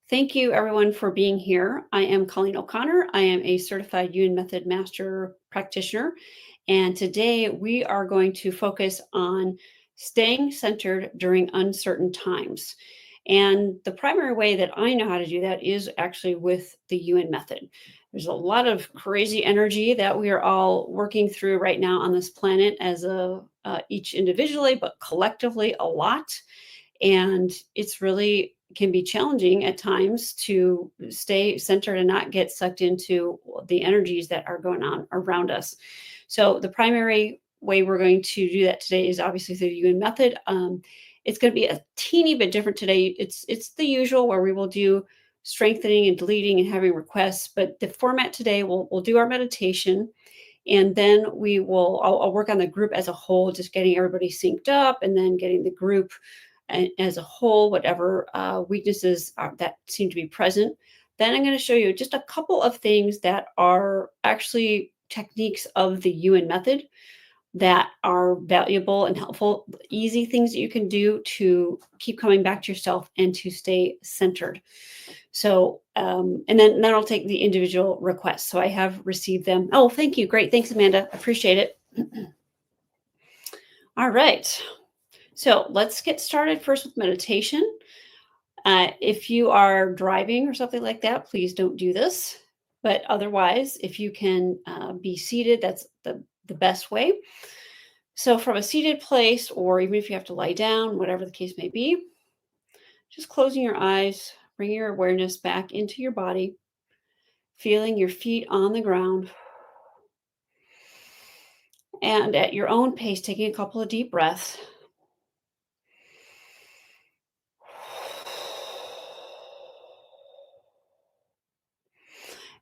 Thank you, everyone, for being here. I am Colleen O'Connor. I am a certified Yuen Method master practitioner. And today we are going to focus on staying centered during uncertain times. And the primary way that I know how to do that is actually with the Yuen Method. There's a lot of crazy energy that we are all working through right now on this planet as each individually, but collectively a lot. And it's really can be challenging at times to stay centered and not get sucked into the energies that are going on around us. So the primary way we're going to do that today is obviously through the Yuen Method. It's going to be a teeny bit different today. It's the usual where we will do strengthening and deleting and having requests, but the format today we'll do our meditation, and then I'll work on the group as a whole, just getting everybody synced up, and then getting the group as a whole, whatever weaknesses that seem to be present. Then I'm going to show you just a couple of things that are actually techniques of the Yuen Method that are valuable and helpful, easy things that you can do to keep coming back to yourself and to stay centered. So, and then I'll take the individual requests. So I have received them. Oh, thank you. Great. Thanks, Amanda. Appreciate it. All right. So let's get started first with meditation. If you are driving or something like that, please don't do this. But otherwise, if you can be seated, that's the best way. So from a seated place, or even if you have to lie down, whatever the case may be, just closing your eyes, bringing your awareness back into your body, feeling your feet on the ground. And at your own pace, taking a couple of deep breaths.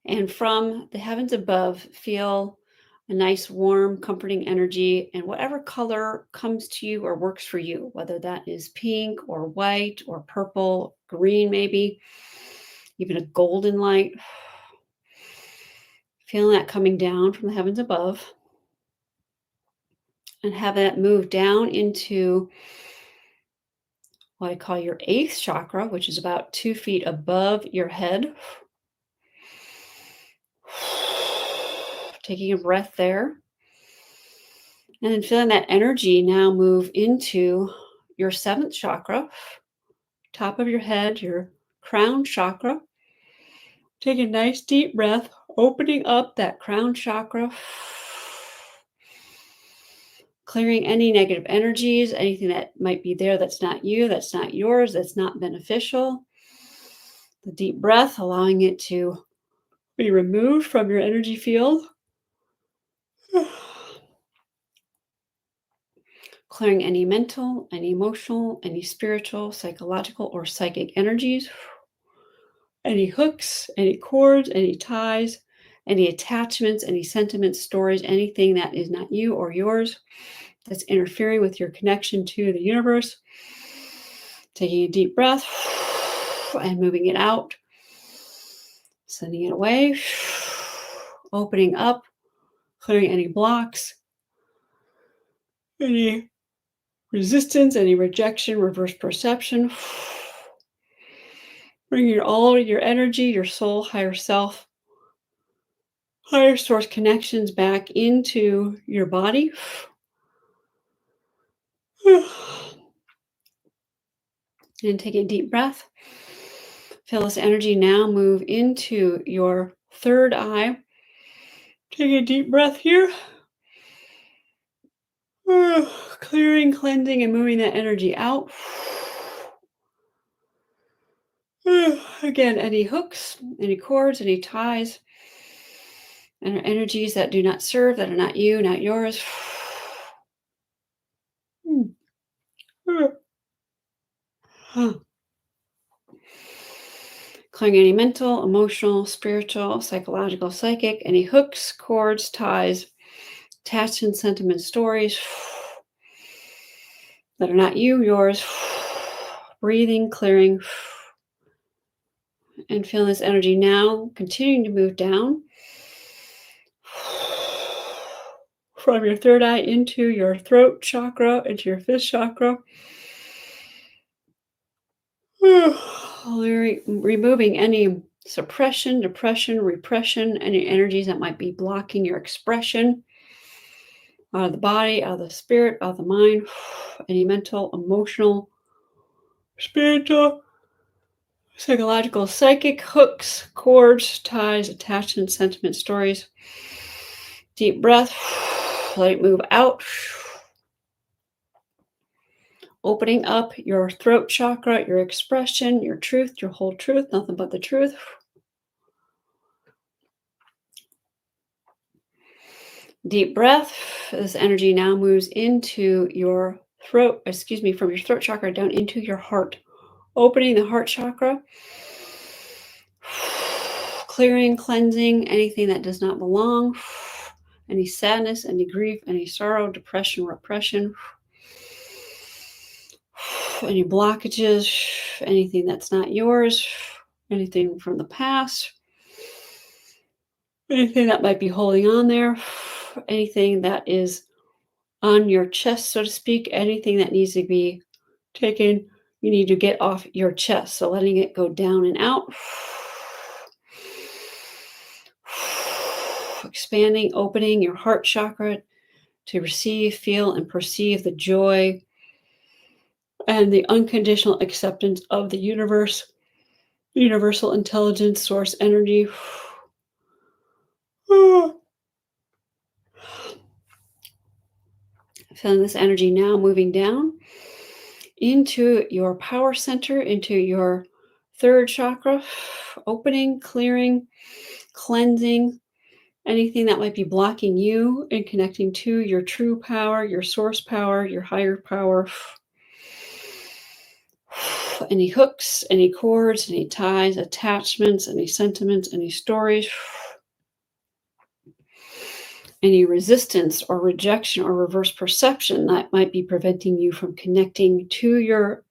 And from the heavens above, feel a nice, warm, comforting energy, and whatever color comes to you or works for you, whether that is pink or white or purple, green, maybe even a golden light. Feeling that coming down from the heavens above, and have that move down into what I call your 8th chakra, which is about 2 feet above your head. Taking a breath there. And then feeling that energy now move into your 7th chakra, top of your head, your crown chakra. Take a nice deep breath, opening up that crown chakra, clearing any negative energies, anything that might be there that's not you, that's not yours, that's not beneficial. The deep breath, allowing it to be removed from your energy field. Clearing any mental, any emotional, any spiritual, psychological, or psychic energies. Any hooks, any cords, any ties, any attachments, any sentiments, stories, anything that is not you or yours that's interfering with your connection to the universe. Taking a deep breath and moving it out. Sending it away. Opening up. Clearing any blocks. Any resistance, any rejection, reverse perception. Bringing all your energy, your soul, higher self, higher source connections back into your body. And take a deep breath. Feel this energy now move into your 3rd eye. Take a deep breath here. Clearing, cleansing, and moving that energy out. Again, any hooks, any cords, any ties, and energies that do not serve, that are not you, not yours. Clearing any mental, emotional, spiritual, psychological, psychic, any hooks, cords, ties, attachments, sentiments, stories that are not you, yours. Breathing, clearing, and feeling this energy now continuing to move down from your 3rd eye into your throat chakra, into your 5th chakra. Removing any suppression, depression, repression, any energies that might be blocking your expression out of the body, out of the spirit, out of the mind, any mental, emotional, spiritual, psychological, psychic hooks, cords, ties, attachments, sentiments, stories. Deep breath. Let it move out. Opening up your throat chakra, your expression, your truth, your whole truth, nothing but the truth. Deep breath. This energy now moves into your throat, from your throat chakra down into your heart. Opening the heart chakra. Clearing, cleansing anything that does not belong. Any sadness, any grief, any sorrow, depression, repression. Any blockages, anything that's not yours, anything from the past, anything that might be holding on there, anything that is on your chest, so to speak, anything that needs to be taken, you need to get off your chest. So letting it go down and out. Expanding, opening your heart chakra to receive, feel, and perceive the joy and the unconditional acceptance of the universe, universal intelligence, source energy. Feeling this energy now moving down into your power center, into your third chakra, opening, clearing, cleansing anything that might be blocking you and connecting to your true power, your source power, your higher power. Any hooks, any cords, any ties, attachments, any sentiments, any stories, any resistance or rejection or reverse perception that might be preventing you from connecting to your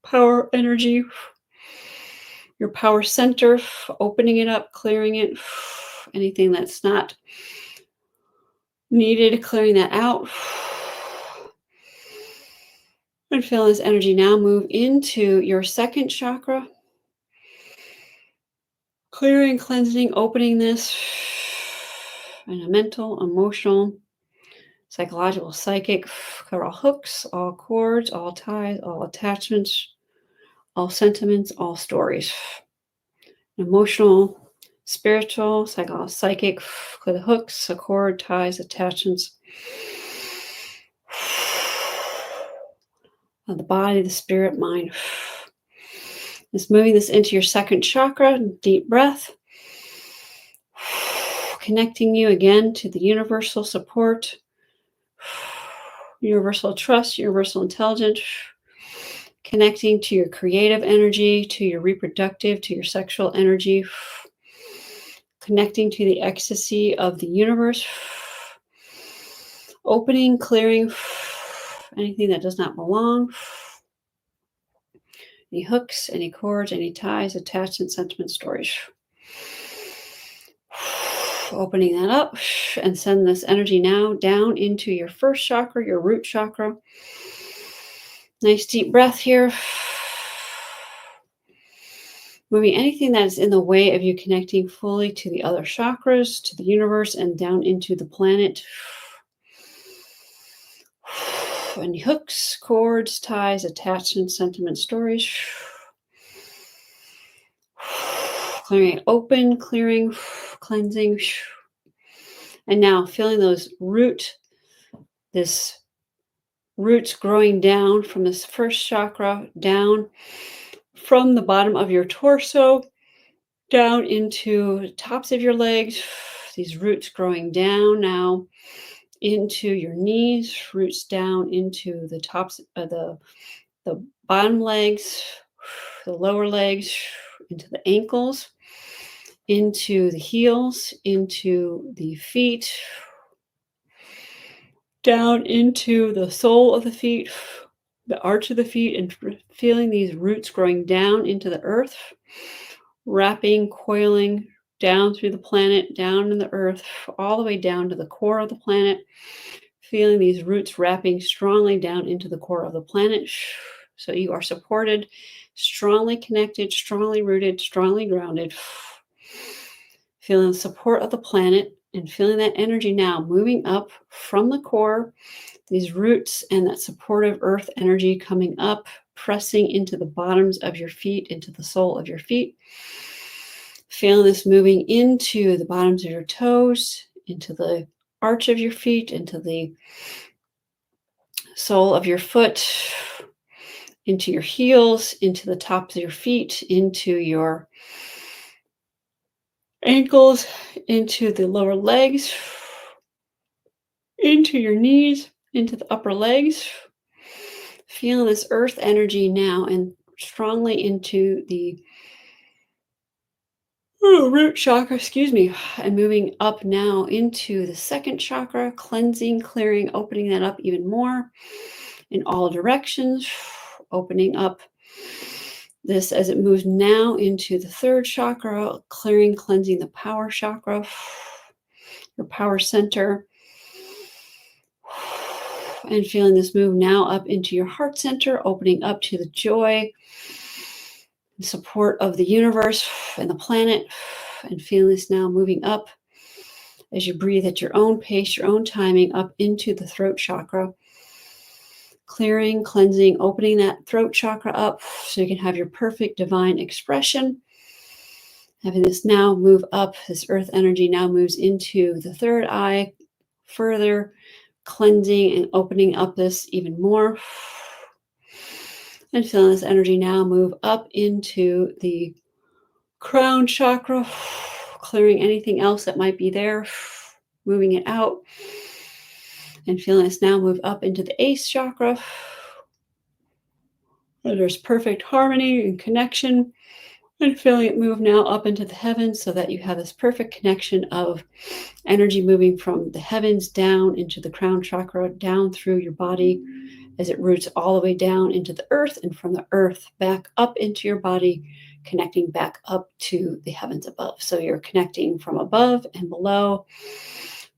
power energy, your power center, opening it up, clearing it, anything that's not needed, clearing that out. And feel this energy now move into your second chakra. Clearing, cleansing, opening this in a mental, emotional, psychological, psychic, cover all hooks, all cords, all ties, all attachments, all sentiments, all stories. Emotional, spiritual, psychological, psychic, clear the hooks, the cord, ties, attachments. Of the body, the spirit, mind. Just moving this into your second chakra, deep breath. Connecting you again to the universal support, universal trust, universal intelligence. Connecting to your creative energy, to your reproductive, to your sexual energy. Connecting to the ecstasy of the universe. Opening, clearing anything that does not belong. Any hooks, any cords, any ties, attachments, sentiments, stories. Opening that up and send this energy now down into your first chakra, your root chakra. Nice deep breath here. Moving anything that is in the way of you connecting fully to the other chakras, to the universe, and down into the planet. Any hooks, cords, ties, attachments, sentiments, stories. Clearing it open, clearing, cleansing. And now feeling those roots growing down from this first chakra, down from the bottom of your torso, down into the tops of your legs. These roots growing down now into your knees, roots down into the tops of the bottom legs, the lower legs, into the ankles, into the heels, into the feet, down into the sole of the feet, the arch of the feet, and feeling these roots growing down into the earth, wrapping, coiling down through the planet, down in the earth, all the way down to the core of the planet, feeling these roots wrapping strongly down into the core of the planet. So you are supported, strongly connected, strongly rooted, strongly grounded. Feeling the support of the planet and feeling that energy now moving up from the core, these roots and that supportive earth energy coming up, pressing into the bottoms of your feet, into the sole of your feet. Feeling this moving into the bottoms of your toes, into the arch of your feet, into the sole of your foot, into your heels, into the tops of your feet, into your ankles, into the lower legs, into your knees, into the upper legs. Feeling this earth energy now and strongly into the root chakra, and moving up now into the second chakra, cleansing, clearing, opening that up even more in all directions, opening up this as it moves now into the third chakra, clearing, cleansing the power chakra, your power center, and feeling this move now up into your heart center, opening up to the joy and support of the universe and the planet, and feeling this now moving up as you breathe at your own pace, your own timing, up into the throat chakra, clearing, cleansing, opening that throat chakra up so you can have your perfect divine expression. Having this now move up, this earth energy now moves into the third eye, further cleansing and opening up this even more. And feeling this energy now move up into the crown chakra, clearing anything else that might be there, moving it out. And feeling this now move up into the eighth chakra, where there's perfect harmony and connection. And feeling it move now up into the heavens so that you have this perfect connection of energy moving from the heavens down into the crown chakra, down through your body as it roots all the way down into the earth, and from the earth back up into your body, connecting back up to the heavens above. So you're connecting from above and below,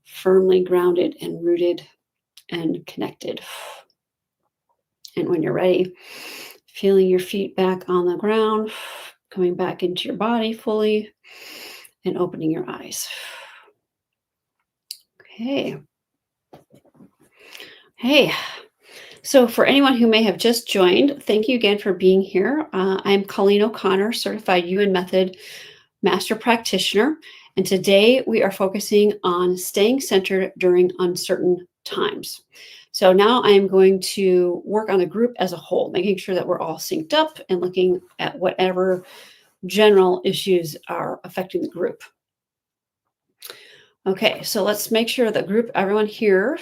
firmly grounded and rooted and connected. And when you're ready, feeling your feet back on the ground, coming back into your body fully, and opening your eyes. Okay. Hey. So for anyone who may have just joined, thank you again for being here. I'm Colleen O'Connor, certified Yuen Method master practitioner. And today we are focusing on staying centered during uncertain times. So now I am going to work on the group as a whole, making sure that we're all synced up and looking at whatever general issues are affecting the group. Okay, so let's make sure the group, everyone here,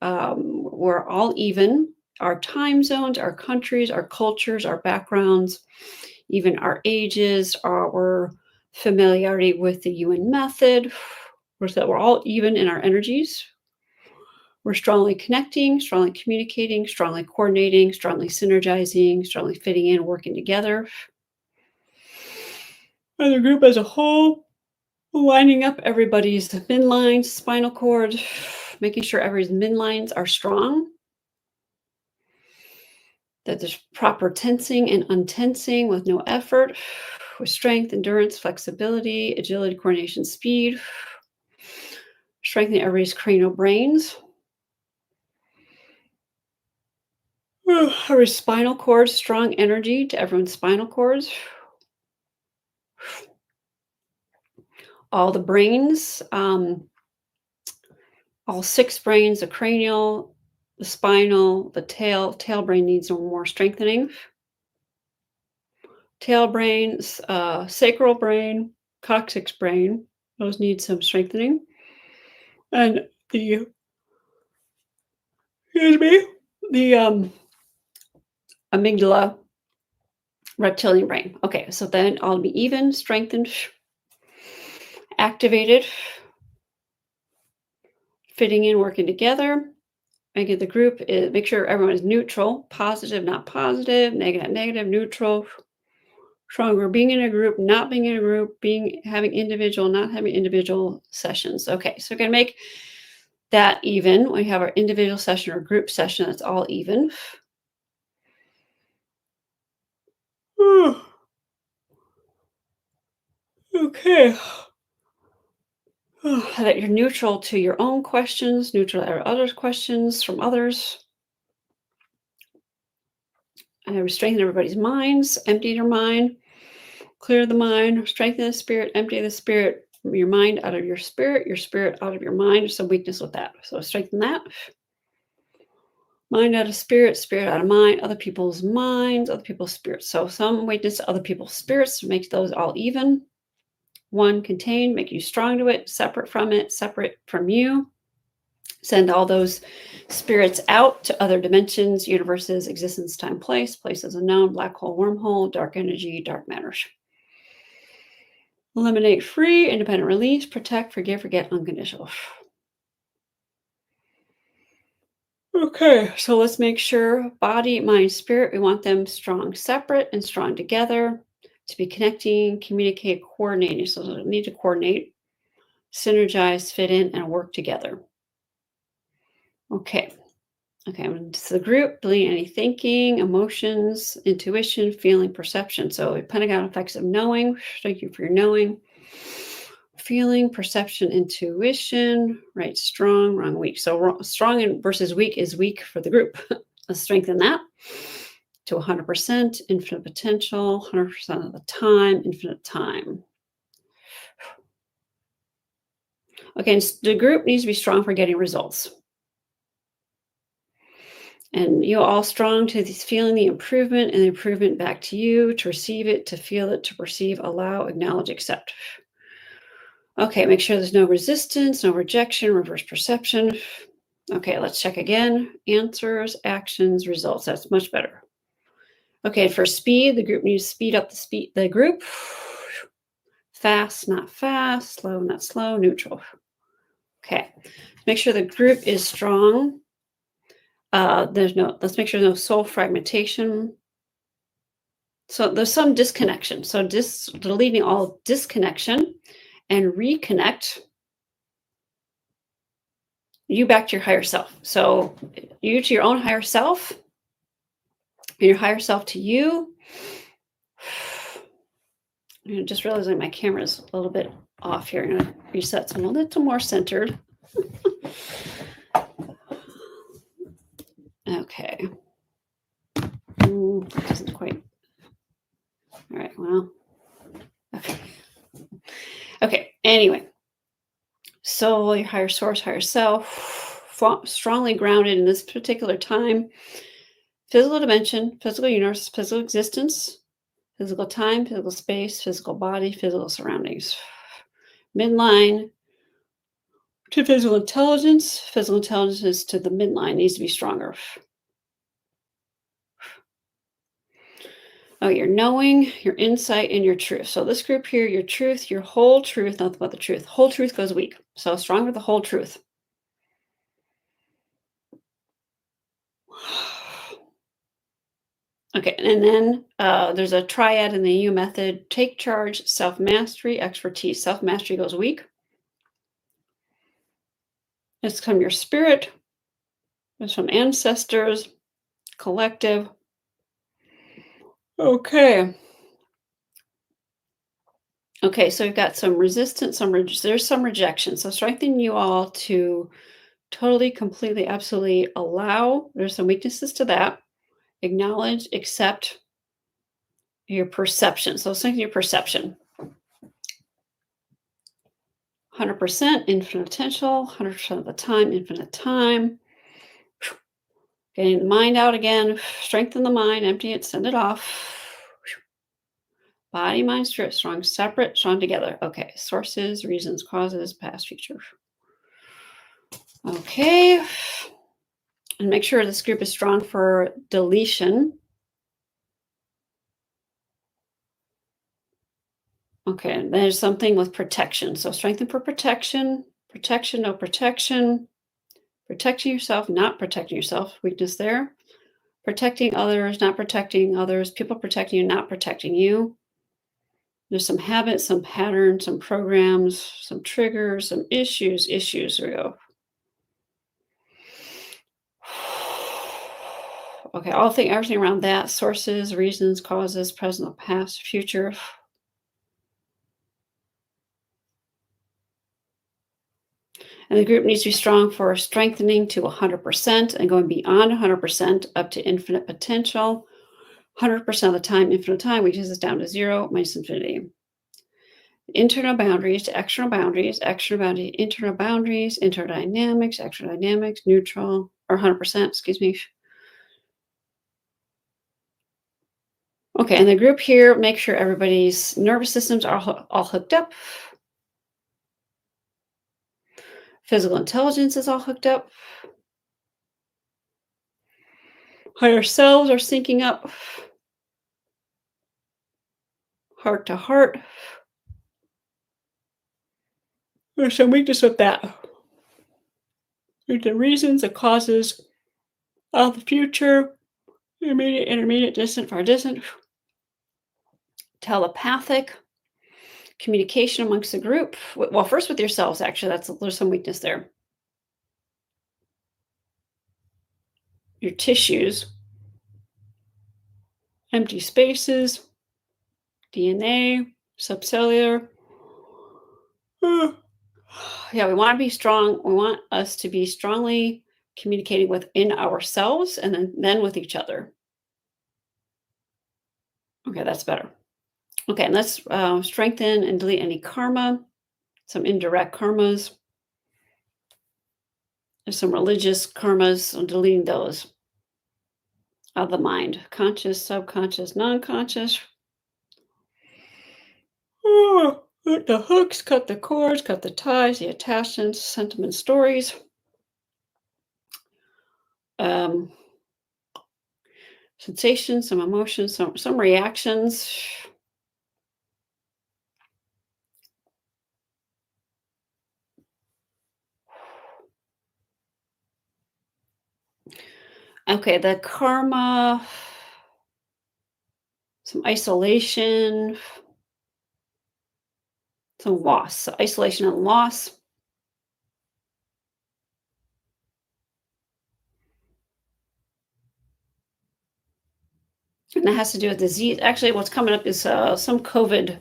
we're all even. Our time zones, our countries, our cultures, our backgrounds, even our ages, our familiarity with the Yuen method, so that we're all even in our energies. We're strongly connecting, strongly communicating, strongly coordinating, strongly synergizing, strongly fitting in, working together. And the group as a whole, lining up everybody's midlines, spinal cord, making sure everybody's midlines are strong, that there's proper tensing and untensing with no effort, with strength, endurance, flexibility, agility, coordination, speed, strengthening everybody's cranial brains. Every spinal cord, strong energy to everyone's spinal cords. All the brains, all 6 brains, the cranial, the spinal, the tail brain needs some more strengthening. Tail brains, sacral brain, coccyx brain, those need some strengthening. And the amygdala, reptilian brain. Okay, so then I'll be even, strengthened, activated, fitting in, working together. I get the group, make sure everyone is neutral, positive, not positive, negative, not negative, neutral, stronger, being in a group, not being in a group, having individual, not having individual sessions. Okay, so we're going to make that even. We have our individual session or group session, that's all even. Okay. That you're neutral to your own questions, neutral to others' questions from others. Strengthen everybody's minds, empty your mind, clear the mind, strengthen the spirit, empty the spirit, your mind out of your spirit out of your mind. There's some weakness with that. So strengthen that. Mind out of spirit, spirit out of mind, other people's minds, other people's spirits. So some weakness to other people's spirits makes those all even. One, contained, make you strong to it, separate from you. Send all those spirits out to other dimensions, universes, existence, time, places unknown, black hole, wormhole, dark energy, dark matter. Eliminate, free, independent release, protect, forgive, forget, unconditional. Okay, so let's make sure body, mind, spirit, we want them strong separate and strong together to be connecting, communicate, coordinating. So they need to coordinate, synergize, fit in, and work together. Okay, so the group, deleting any thinking, emotions, intuition, feeling, perception. So Pentagon effects of knowing. Thank you for your knowing. Feeling, perception, intuition, right, strong, wrong, weak. So strong versus weak is weak for the group. Let's strengthen that to 100%, infinite potential, 100% of the time, infinite time. Okay, and the group needs to be strong for getting results. And you're all strong to feeling the improvement and the improvement back to you, to receive it, to feel it, to perceive, allow, acknowledge, accept. Okay, make sure there's no resistance, no rejection, reverse perception. Okay, let's check again. Answers, actions, results. That's much better. Okay, for speed, the group needs to speed up the group. Fast, not fast. Slow, not slow. Neutral. Okay, make sure the group is strong. Let's make sure there's no soul fragmentation. So there's some disconnection. So deleting all disconnection and reconnect you back to your higher self. So you to your own higher self, and your higher self to you. I'm just realizing my camera is a little bit off here. I'm going to reset some a little more centered. Okay. It doesn't quite. All right. Well. Okay. Okay. Anyway. So your higher source, higher self, strongly grounded in this particular time. Physical dimension, physical universe, physical existence, physical time, physical space, physical body, physical surroundings. Midline to physical intelligence. Physical intelligence to the midline needs to be stronger. Oh, your knowing, your insight, and your truth. So this group here, your truth, your whole truth, nothing but the truth. Whole truth goes weak. So strong with the whole truth. Okay, and then there's a triad in the Yuen Method. Take charge, self-mastery, expertise. Self-mastery goes weak. It's from your spirit. It's from ancestors, collective. Okay. Okay, so we've got some resistance, there's some rejection. So strengthen you all to totally, completely, absolutely allow. There's some weaknesses to that. Acknowledge, accept your perception. So strengthen your perception. 100%, infinite potential, 100% of the time, infinite time. Getting the mind out again. Strengthen the mind, empty it, send it off. Body, mind, spirit, strong, separate, strong together. Okay, sources, reasons, causes, past, future. Okay, and make sure this group is strong for deletion. Okay, there's something with protection. So strengthen for protection, protection, no protection, protecting yourself, not protecting yourself, weakness there. Protecting others, not protecting others, people protecting you, not protecting you. There's some habits, some patterns, some programs, some triggers, some issues. Here we go. Okay, everything around that, sources, reasons, causes, present, past, future. And the group needs to be strong for strengthening to 100% and going beyond 100% up to infinite potential. 100% of the time, infinite time, we just down to zero minus infinity. Internal boundaries to external boundaries, internal boundaries, interdynamics, external dynamics, neutral, or 100%, excuse me. Okay, and the group here, make sure everybody's nervous systems are all hooked up. Physical intelligence is all hooked up. Higher selves are syncing up. Heart to heart. There's some weakness with that. There's the reasons, the causes of the future, immediate, intermediate, distant, far distant. Telepathic communication amongst the group. Well, first with yourselves, actually, there's some weakness there. Your tissues, empty spaces, DNA, subcellular. Yeah, we want to be strong. We want us to be strongly communicating within ourselves and then with each other. Okay, that's better. Okay, and let's strengthen and delete any karma, some indirect karmas. There's some religious karmas, so deleting those out of the mind. Conscious, subconscious, non-conscious. Oh, cut the hooks, cut the cords, cut the ties, the attachments, sentiment stories. Sensations, some emotions, some reactions. Okay, the karma, some isolation, some loss. So isolation and loss. And that has to do with disease. Actually, what's coming up is some COVID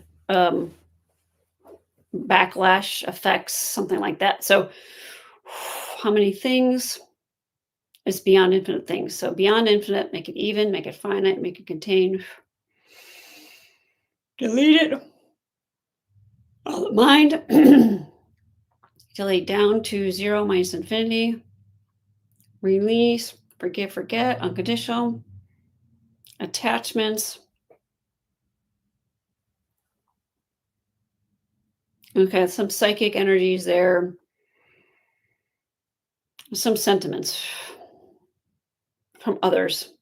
backlash effects, something like that. So, how many things is beyond infinite things? So, beyond infinite, make it even, make it finite, make it contain. Delete it. All the mind. Delete down to zero minus infinity. Release, forgive, forget, unconditional. Attachments. Okay, some psychic energies there. Some sentiments from others,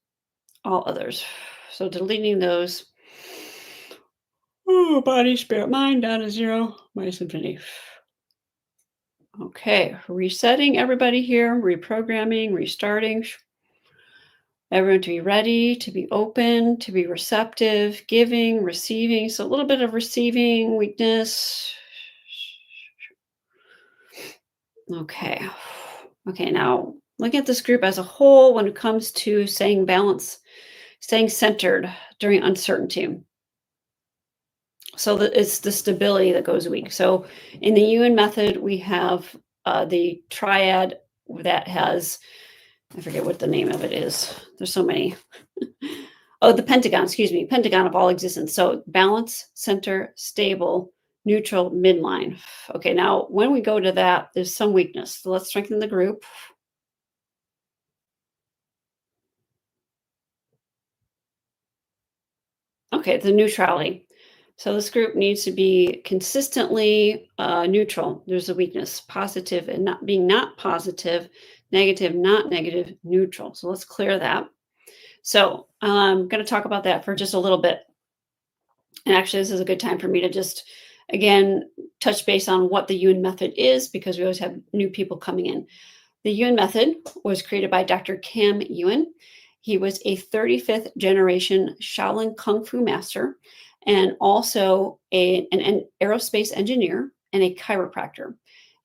all others. So deleting those. Oh, body, spirit, mind down to zero minus infinity. Okay, resetting everybody here, reprogramming, restarting. Everyone to be ready, to be open, to be receptive, giving, receiving. So a little bit of receiving weakness. Okay. Okay, now look at this group as a whole when it comes to staying balanced, staying centered during uncertainty. So it's the stability that goes weak. So in the Yuen method, we have the triad that has, I forget what the name of it is. There's so many. Oh, the pentagon, excuse me, pentagon of all existence. So balance, center, stable, neutral, midline. Okay, now when we go to that, there's some weakness. So let's strengthen the group. Okay, the neutrality. So this group needs to be consistently neutral. There's a weakness, positive and not positive, negative, not negative, neutral. So let's clear that. So I'm going to talk about that for just a little bit. And actually, this is a good time for me to just, again, touch base on what the Yuen method is, because we always have new people coming in. The Yuen method was created by Dr. Kam Yuen. He was a 35th generation Shaolin Kung Fu master and also an aerospace engineer and a chiropractor.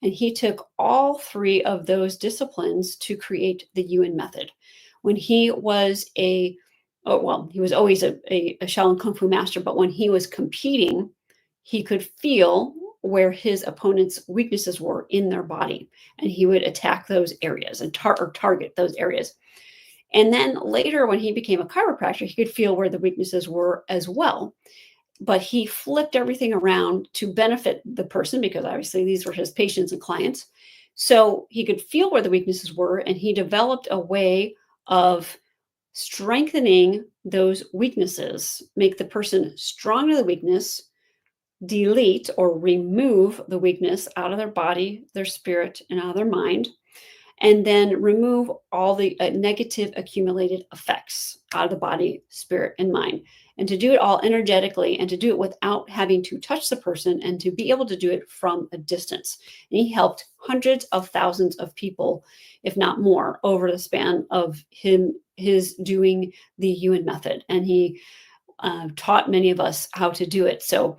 And he took all three of those disciplines to create the Yuen method, when he was he was always a Shaolin Kung Fu master, but when he was competing, he could feel where his opponent's weaknesses were in their body, and he would attack those areas and target those areas. And then later, when he became a chiropractor, he could feel where the weaknesses were as well. But he flipped everything around to benefit the person, because obviously these were his patients and clients. So he could feel where the weaknesses were, and he developed a way of strengthening those weaknesses, make the person strong to the weakness, delete or remove the weakness out of their body, their spirit, and out of their mind, and then remove all the negative accumulated effects out of the body, spirit, and mind. And to do it all energetically, and to do it without having to touch the person, and to be able to do it from a distance. And he helped hundreds of thousands of people, if not more, over the span of his doing the Yuen Method. And he taught many of us how to do it. So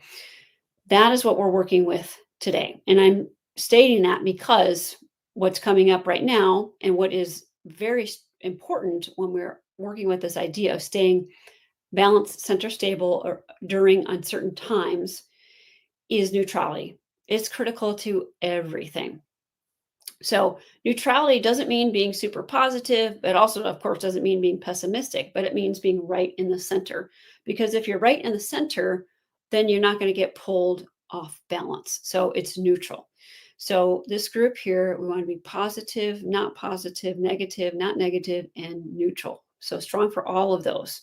that is what we're working with today. And I'm stating that because what's coming up right now, and what is very important when we're working with this idea of staying balanced, center stable, or during uncertain times, is neutrality. It's critical to everything. So neutrality doesn't mean being super positive, but also, of course, doesn't mean being pessimistic, but it means being right in the center. Because if you're right in the center, then you're not going to get pulled off balance. So it's neutral. So this group here, we want to be positive, not positive, negative, not negative, and neutral. So strong for all of those,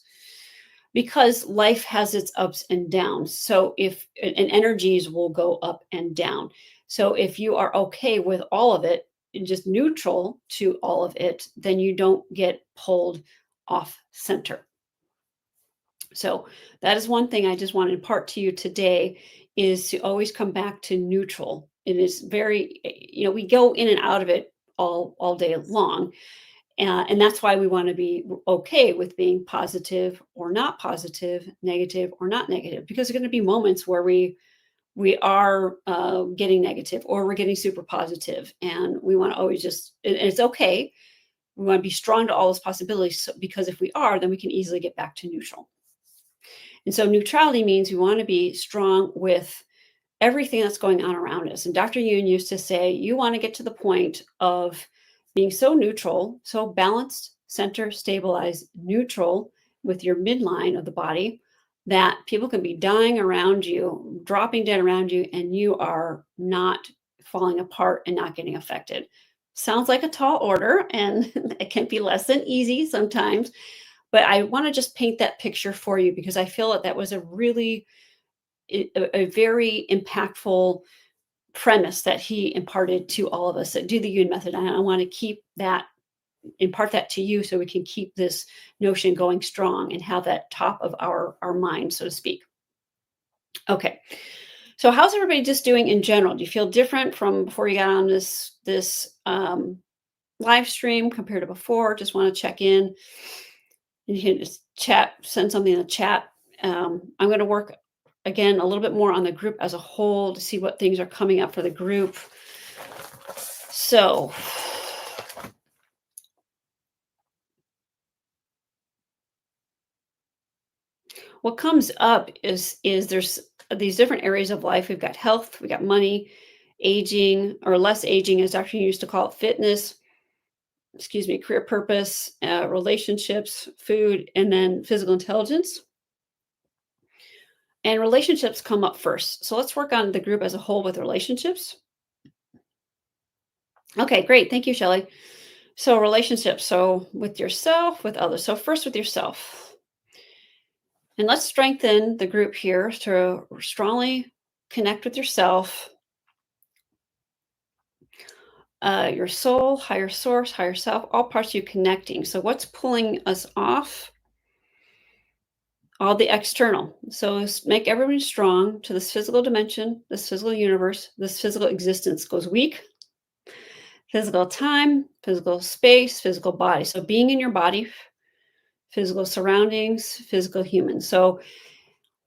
because life has its ups and downs. So and energies will go up and down. So if you are okay with all of it, and just neutral to all of it, then you don't get pulled off center. So that is one thing I just want to impart to you today, is to always come back to neutral. It is very, we go in and out of it all day long. And that's why we want to be okay with being positive or not positive, negative or not negative, because there's going to be moments where we are getting negative, or we're getting super positive, and we want to always and it's okay. We want to be strong to all those possibilities, because if we are, then we can easily get back to neutral. And so neutrality means we want to be strong with everything that's going on around us. And Dr. Yuen used to say, you want to get to the point of being so neutral, so balanced, center, stabilized, neutral with your midline of the body, that people can be dying around you, dropping dead around you, and you are not falling apart and not getting affected. Sounds like a tall order, and it can be less than easy sometimes. But I want to just paint that picture for you, because I feel that was a very impactful premise that he imparted to all of us that do the Yuen Method. And I want to impart that to you, so we can keep this notion going strong and have that top of our mind, so to speak. Okay. So how's everybody just doing in general? Do you feel different from before you got on this live stream compared to before? Just want to check in. You can just send something in the chat. I'm going to work again a little bit more on the group as a whole to see what things are coming up for the group. So what comes up is there's these different areas of life. We've got health, we got money, aging, or less aging, as Dr. used to call it, fitness, career purpose, relationships, food, and then physical intelligence. And relationships come up first. So let's work on the group as a whole with relationships. Okay, great. Thank you, Shelley. So relationships. So with yourself, with others. So first with yourself. And let's strengthen the group here to strongly connect with yourself, your soul, higher source, higher self, all parts of you connecting. So what's pulling us off? All the external. So make everybody strong to this physical dimension, this physical universe, this physical existence goes weak. Physical time, physical space, physical body. So being in your body, physical surroundings, physical human. So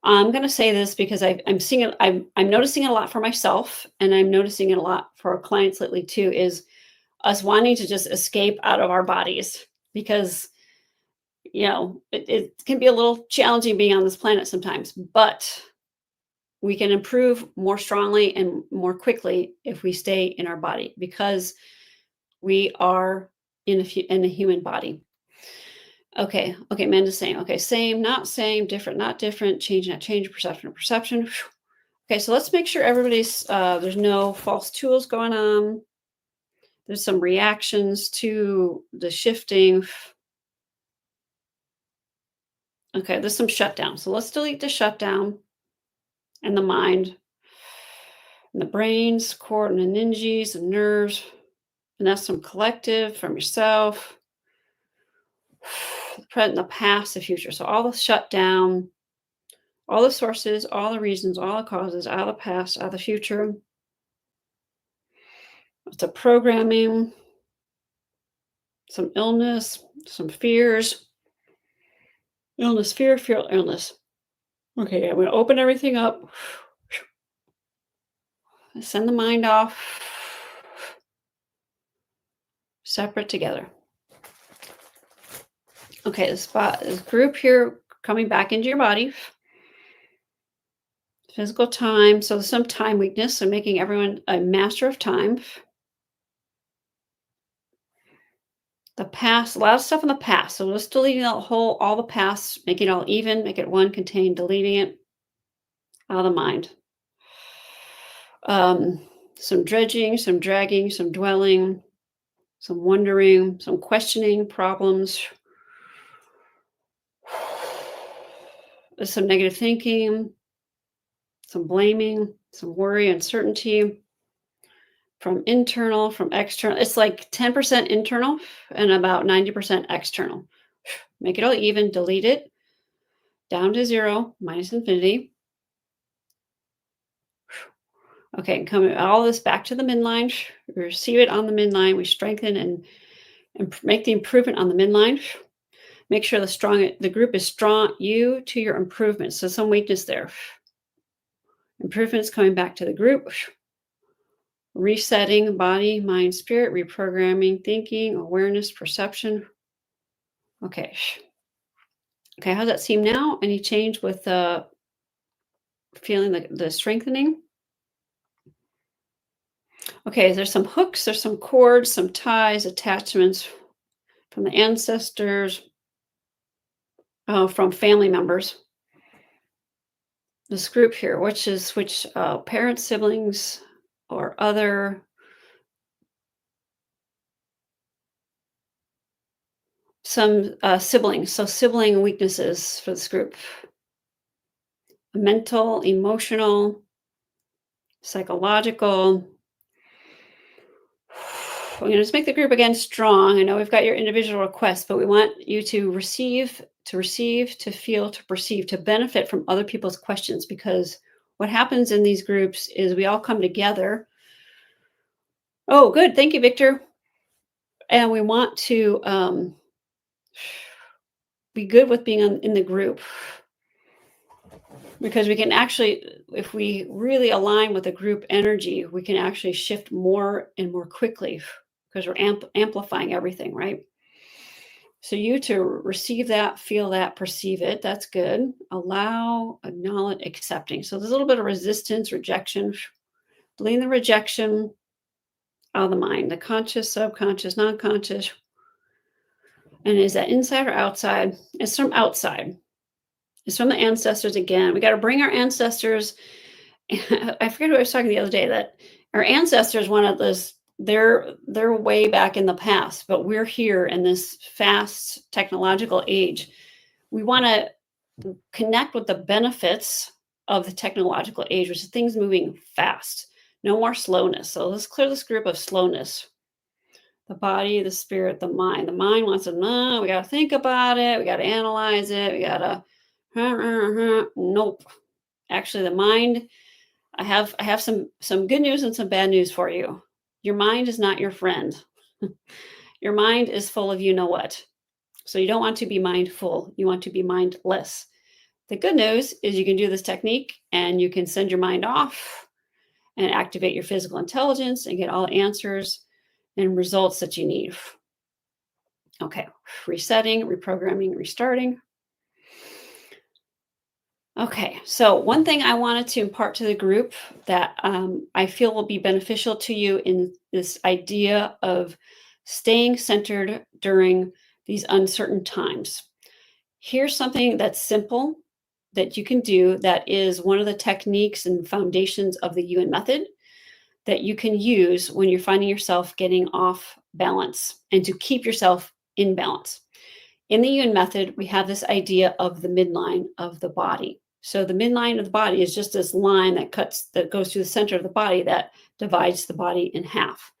I'm going to say this because I'm seeing it. I'm noticing it a lot for myself, and I'm noticing it a lot for our clients lately too, is us wanting to just escape out of our bodies, because it can be a little challenging being on this planet sometimes, but we can improve more strongly and more quickly if we stay in our body because we are in a human body. Okay, Amanda's saying, okay, same, not same, different, not different, change, not change, perception, perception. Okay, so let's make sure everybody's, there's no false tools going on. There's some reactions to the shifting. Okay, there's some shutdown. So let's delete the shutdown and the mind and the brains, core and the ninjas and nerves. And that's some collective from yourself, the present, the past, the future. So all the shutdown, all the sources, all the reasons, all the causes, out of the past, out of the future. It's a programming, some illness, some fears. Illness, fear, illness. Okay, I'm going to open everything up. Send the mind off. Separate together. Okay, this group here coming back into your body. Physical time. So some time weakness. So making everyone a master of time. The past, a lot of stuff in the past. So just deleting all the past, make it all even, make it one contained, deleting it out of the mind. Some dredging, some dragging, some dwelling, some wondering, some questioning, problems. There's some negative thinking, some blaming, some worry, uncertainty. From internal, from external. It's like 10% internal and about 90% external. Make it all even, delete it, down to zero, minus infinity. Okay, and come all this back to the midline. We receive it on the midline. We strengthen and make the improvement on the midline. Make sure the group is strong, you to your improvement. So some weakness there. Improvements coming back to the group. Resetting body, mind, spirit, reprogramming, thinking, awareness, perception. Okay, how's that seem now? Any change with feeling the strengthening? Okay, there's some hooks, there's some cords, some ties, attachments from the ancestors, from family members. This group here, which parents, siblings, or other some siblings. So sibling weaknesses for this group. Mental, emotional, psychological. We're going to just make the group again strong. I know we've got your individual requests, but we want you to receive, to feel, to perceive, to benefit from other people's questions, because what happens in these groups is we all come together. Oh, good. Thank you, Victor. And we want to be good with being in the group, because we can actually, if we really align with the group energy, we can actually shift more and more quickly, because we're amplifying everything, right? So you to receive that, feel that, perceive it. That's good. Allow, acknowledge, accepting. So there's a little bit of resistance, rejection. Deleting the rejection out of the mind, the conscious, subconscious, non-conscious. And is that inside or outside? It's from outside. It's from the ancestors again. We got to bring our ancestors. I forget who I was talking the other day, that our ancestors wanted this, they're way back in the past, but we're here in this fast technological age. We want to connect with the benefits of the technological age, which is things moving fast. No more slowness. So let's clear this group of slowness. The body, the spirit, the mind. The mind wants to know, we got to think about it. We got to analyze it. We got to, nope. Actually, the mind, I have some good news and some bad news for you. Your mind is not your friend. Your mind is full of you know what. So you don't want to be mindful. You want to be mindless. The good news is you can do this technique and you can send your mind off and activate your physical intelligence and get all answers and results that you need. Okay, resetting, reprogramming, restarting. Okay, so one thing I wanted to impart to the group that I feel will be beneficial to you in this idea of staying centered during these uncertain times. Here's something that's simple that you can do that is one of the techniques and foundations of the Yuen method that you can use when you're finding yourself getting off balance and to keep yourself in balance. In the Yuen method, we have this idea of the midline of the body. So the midline of the body is just this line that goes through the center of the body that divides the body in half.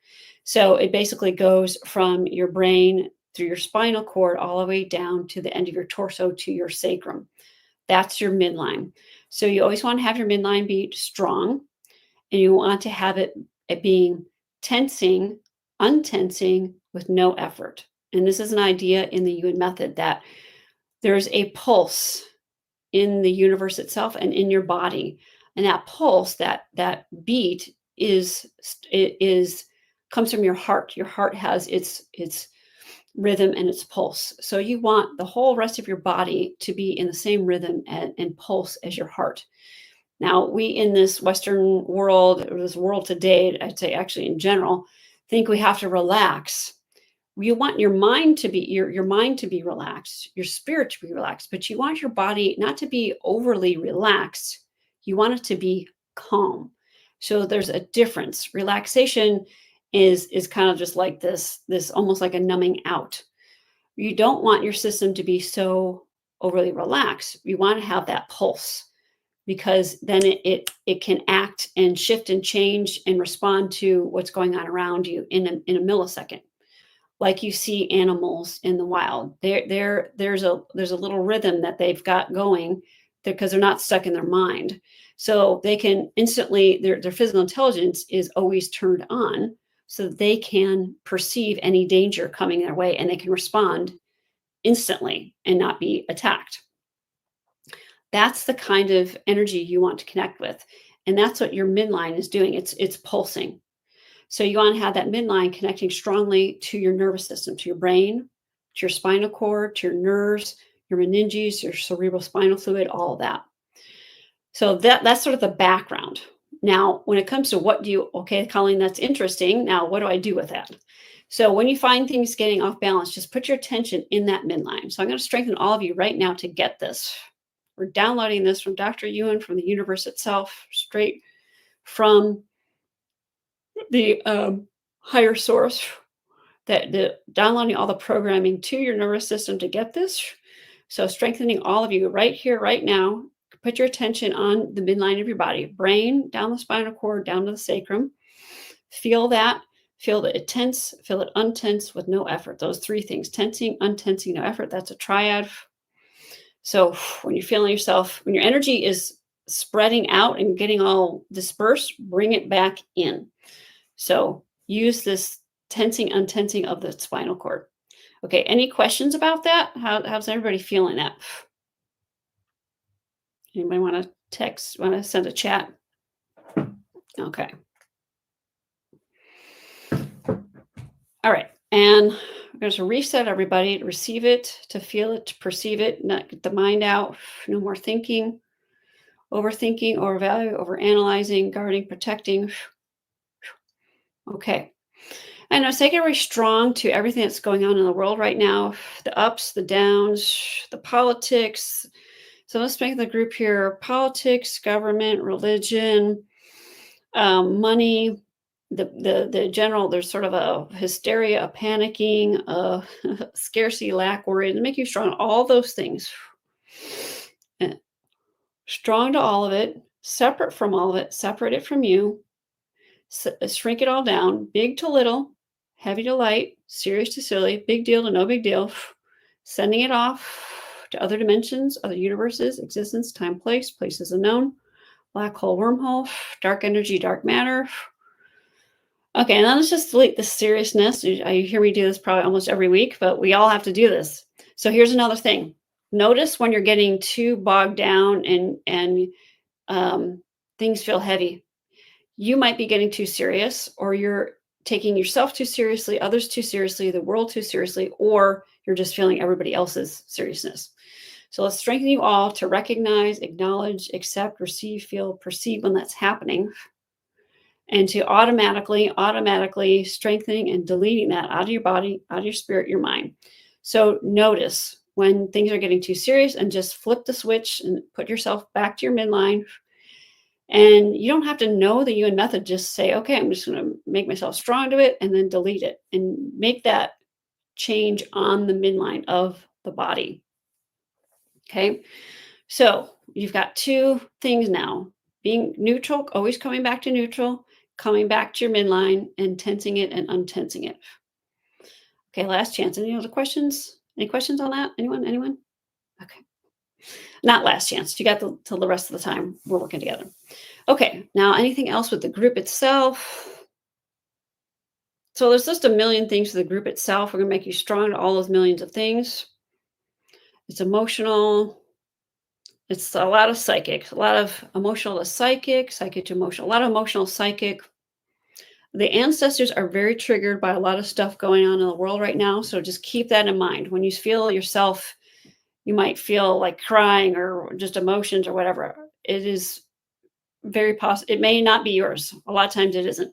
So it basically goes from your brain through your spinal cord all the way down to the end of your torso to your sacrum. That's your midline. So you always want to have your midline be strong, and you want to have it being tensing, untensing with no effort. And this is an idea in the Yuen method that there's a pulse in the universe itself and in your body. And that pulse, that beat is comes from your heart. Your heart has its rhythm and its pulse. So you want the whole rest of your body to be in the same rhythm and pulse as your heart. Now, we in this Western world, or this world today, I'd say actually in general, think we have to relax. You want your mind to be your mind to be relaxed, your spirit to be relaxed, but you want your body not to be overly relaxed. You want it to be calm. So there's a difference. Relaxation is kind of just like this almost like a numbing out. You don't want your system to be so overly relaxed. You want to have that pulse because then it can act and shift and change and respond to what's going on around you in a millisecond. Like you see animals in the wild, there's a little rhythm that they've got going because they're not stuck in their mind, so they can instantly their physical intelligence is always turned on, so that they can perceive any danger coming their way and they can respond instantly and not be attacked. That's the kind of energy you want to connect with. And that's what your midline is doing. It's pulsing. So you want to have that midline connecting strongly to your nervous system, to your brain, to your spinal cord, to your nerves, your meninges, your cerebral spinal fluid, all of that. So that's sort of the background. Now, when it comes to okay, Colleen, that's interesting. Now, what do I do with that? So when you find things getting off balance, just put your attention in that midline. So I'm going to strengthen all of you right now to get this. We're downloading this from Dr. Yuen, from the universe itself, straight from the higher source, that downloading all the programming to your nervous system to get this. So strengthening all of you right here, right now. Put your attention on the midline of your body, brain, down the spinal cord, down to the sacrum. Feel that. Feel that it tense, feel it untense with no effort. Those three things, tensing, untensing, no effort. That's a triad. So when you're feeling yourself, when your energy is spreading out and getting all dispersed, bring it back in. So use this tensing, untensing of the spinal cord. Okay, any questions about that? How's everybody feeling that? Anybody want to text, want to send a chat? Okay. All right. And I'm going to reset everybody to receive it, to feel it, to perceive it, not get the mind out. No more thinking, overthinking, overvalue, overanalyzing, guarding, protecting. Okay. And I say get very strong to everything that's going on in the world right now, the ups, the downs, the politics. So let's make the group here: politics, government, religion, money, the general. There's sort of a hysteria, a panicking, a scarcity, lack, worry, to make you strong. All those things, strong to all of it, separate from all of it, separate it from you. Shrink it all down, big to little, heavy to light, serious to silly, big deal to no big deal, sending it off to other dimensions, other universes, existence, time, places unknown, black hole, wormhole, dark energy, dark matter. Okay, and then let's just delete the seriousness. You hear me do this probably almost every week, but we all have to do this. So here's another thing. Notice when you're getting too bogged down and things feel heavy. You might be getting too serious, or you're taking yourself too seriously, others too seriously, the world too seriously, or you're just feeling everybody else's seriousness. So let's strengthen you all to recognize, acknowledge, accept, receive, feel, perceive when that's happening, and to automatically strengthening and deleting that out of your body, out of your spirit, your mind. So notice when things are getting too serious and just flip the switch and put yourself back to your midline. And you don't have to know the Yuen method. Just say, okay, I'm just going to make myself strong to it and then delete it and make that change on the midline of the body. Okay. So you've got two things now: being neutral, always coming back to neutral, coming back to your midline, and tensing it and untensing it. Okay, last chance. Any other questions? Any questions on that? Anyone? Okay. Not last chance. You got till the rest of the time we're working together. Okay, now anything else with the group itself? So there's just a million things for the group itself. We're going to make you strong to all those millions of things. It's emotional. It's a lot of psychic, a lot of emotional to psychic, psychic to emotional, a lot of emotional psychic. The ancestors are very triggered by a lot of stuff going on in the world right now. So just keep that in mind. When you feel yourself, you might feel like crying or just emotions or whatever. It is very possible. It may not be yours. A lot of times it isn't.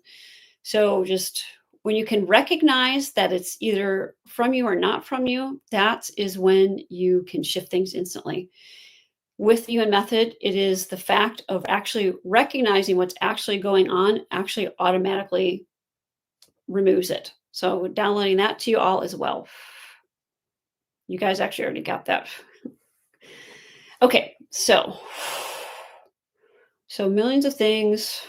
So just when you can recognize that it's either from you or not from you, that is when you can shift things instantly. With the Yuen method, it is the fact of actually recognizing what's actually going on actually automatically removes it. So downloading that to you all as well. You guys actually already got that. Okay, so millions of things,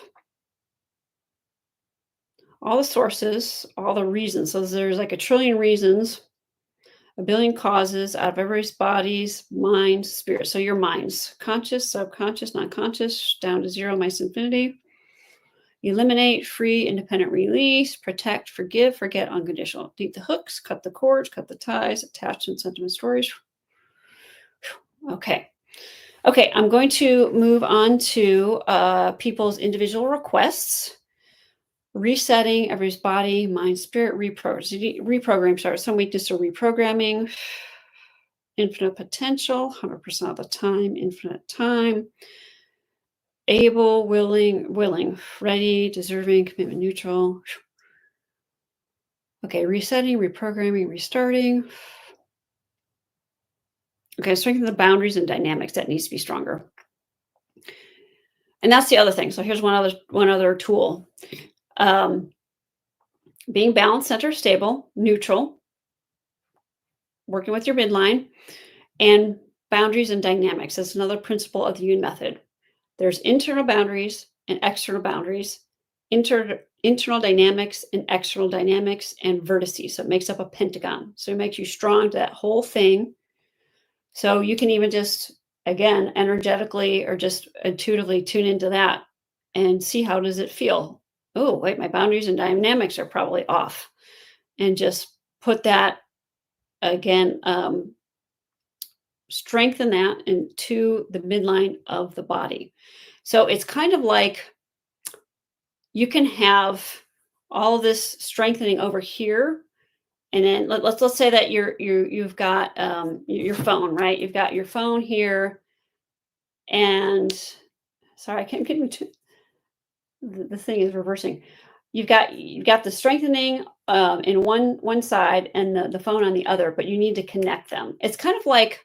all the sources, all the reasons. So there's like a trillion reasons, a billion causes out of everybody's bodies, minds, spirit. So your minds, conscious, subconscious, non-conscious, down to zero, minus infinity. Eliminate, free, independent release, protect, forgive, forget, unconditional. Delete the hooks, cut the cords, cut the ties, attachment, sentiment, stories. Okay. Okay, I'm going to move on to people's individual requests. Resetting everybody's body, mind, spirit, reprogram. Sorry, some weakness or reprogramming. Infinite potential, 100% of the time, infinite time. Able, willing, ready, deserving, commitment, neutral. Okay, resetting, reprogramming, restarting. Okay, strengthen the boundaries and dynamics. That needs to be stronger. And that's the other thing. So here's one other tool. Being balanced, center, stable, neutral, working with your midline, and boundaries and dynamics. That's another principle of the Yuen method. There's internal boundaries and external boundaries, internal dynamics and external dynamics, and vertices. So it makes up a pentagon. So it makes you strong to that whole thing. So you can even just, again, energetically or just intuitively tune into that and see how does it feel. Oh, wait, my boundaries and dynamics are probably off. And just put that, again, strengthen that into the midline of the body. So it's kind of like you can have all this strengthening over here. And then let's say that you've got your phone, right? You've got your phone here, and sorry, I can't get into the thing is reversing. You've got the strengthening in one side and the phone on the other, but you need to connect them. It's kind of like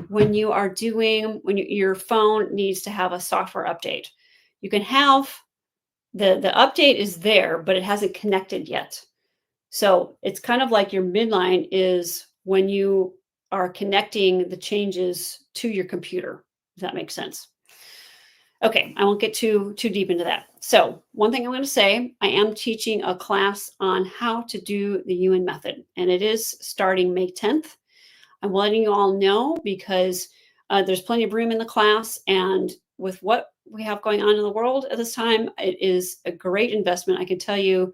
when you are doing your phone needs to have a software update. You can have the update is there, but it hasn't connected yet. So it's kind of like your midline is when you are connecting the changes to your computer. Does that make sense? Okay, I won't get too deep into that. So one thing I'm going to say, I am teaching a class on how to do the Yuen method, and it is starting May 10th. I'm letting you all know because there's plenty of room in the class, and with what we have going on in the world at this time, it is a great investment. I can tell you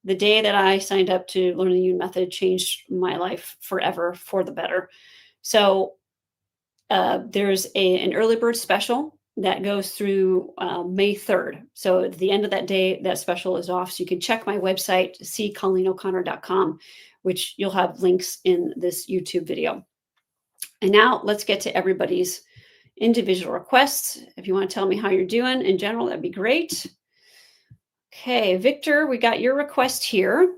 the day that I signed up to learn the Yuen method changed my life forever for the better. So there's an early bird special that goes through May 3rd. So at the end of that day, that special is off. So you can check my website, ccolleeno'connor.com, which you'll have links in this YouTube video. And now let's get to everybody's individual requests. If you want to tell me how you're doing in general, that'd be great. Okay, Victor, we got your request here.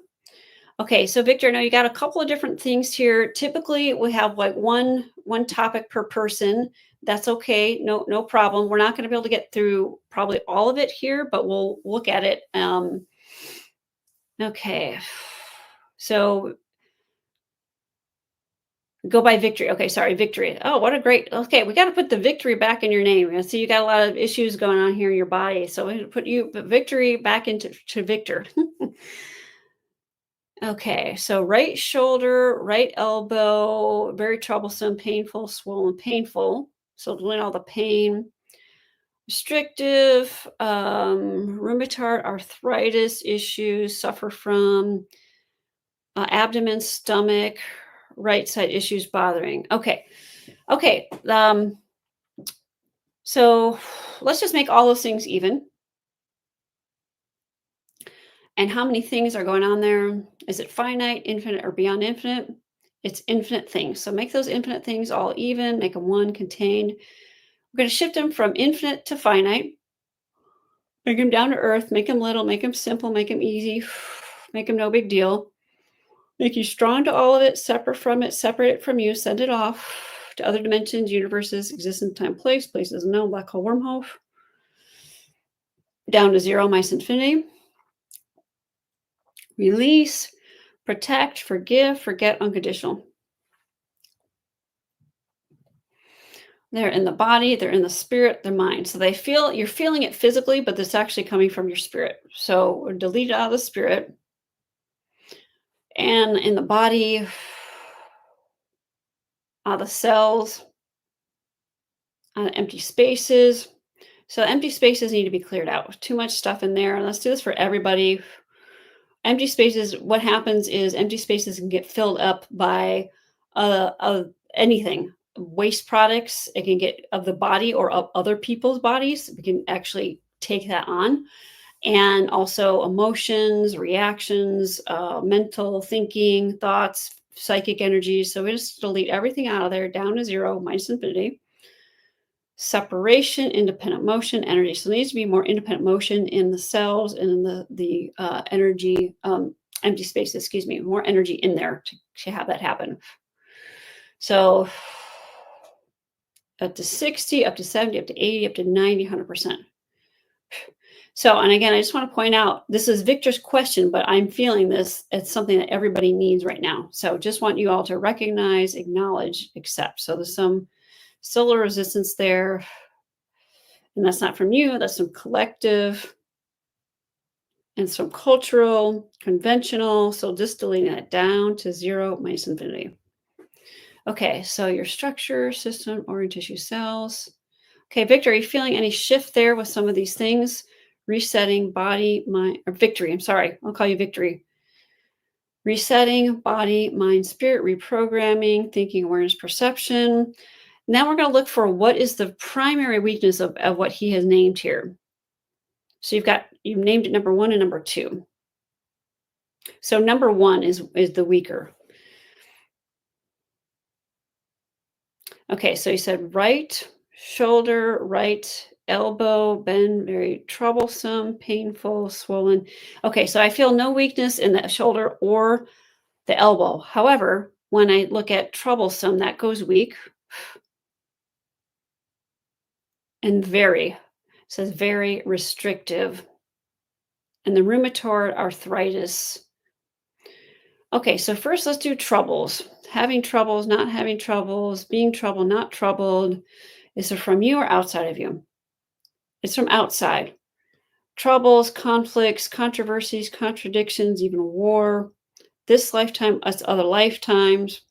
Okay, so Victor, now you got a couple of different things here. Typically, we have like one topic per person. That's okay, no problem. We're not going to be able to get through probably all of it here, but we'll look at it. Okay, so go by Victory. Okay, sorry, Victory. Oh, what a great. Okay, we got to put the Victory back in your name. I see you got a lot of issues going on here in your body, so we put Victory back into Victor. Okay, so right shoulder, right elbow, very troublesome, painful, swollen, painful. So doing all the pain, restrictive, rheumatoid arthritis issues, suffer from abdomen, stomach, right side issues bothering. Okay, okay. So let's just make all those things even. And how many things are going on there? Is it finite, infinite, or beyond infinite? It's infinite things. So make those infinite things all even, make them one contained. We're going to shift them from infinite to finite. Bring them down to earth, make them little, make them simple, make them easy, make them no big deal. Make you strong to all of it, separate from it, separate it from you, send it off to other dimensions, universes, existence, time, places unknown, black hole, wormhole. Down to zero, minus infinity. Release, protect, forgive, forget, unconditional. They're in the body, they're in the spirit, their mind. So you're feeling it physically, but it's actually coming from your spirit. So delete it out of the spirit. And in the body, the cells, empty spaces. So empty spaces need to be cleared out. Too much stuff in there. Let's do this for everybody. Empty spaces, what happens is empty spaces can get filled up by anything. Waste products, it can get of the body or of other people's bodies. We can actually take that on. And also emotions, reactions, mental thinking, thoughts, psychic energy. So we just delete everything out of there, down to zero, minus infinity. Separation, independent motion, energy. So there needs to be more independent motion in the cells and in the energy, empty spaces, more energy in there to have that happen. So up to 60, up to 70, up to 80, up to 90, 100%. So, and again, I just want to point out, this is Victor's question, but I'm feeling this, it's something that everybody needs right now. So just want you all to recognize, acknowledge, accept. So there's some solar resistance there. And that's not from you, that's some collective and some cultural, conventional. So just deleting that down to zero, minus infinity. Okay, so your structure, system, organ, tissue, cells. Okay, Victor, are you feeling any shift there with some of these things? Resetting body, mind, or Victory. I'm sorry, I'll call you Victory. Resetting body, mind, spirit, reprogramming, thinking, awareness, perception. Now we're going to look for what is the primary weakness of what he has named here. So you've named it number 1 and number 2. So number 1 is the weaker. Okay, so you said right shoulder, right elbow, bend, very troublesome, painful, swollen. Okay, so I feel no weakness in the shoulder or the elbow. However, when I look at troublesome, that goes weak. And very, it says very restrictive. And the rheumatoid arthritis. Okay, so first let's do troubles. Having troubles, not having troubles, being troubled, not troubled. Is it from you or outside of you? It's from outside. Troubles, conflicts, controversies, contradictions, even war. This lifetime, us other lifetimes,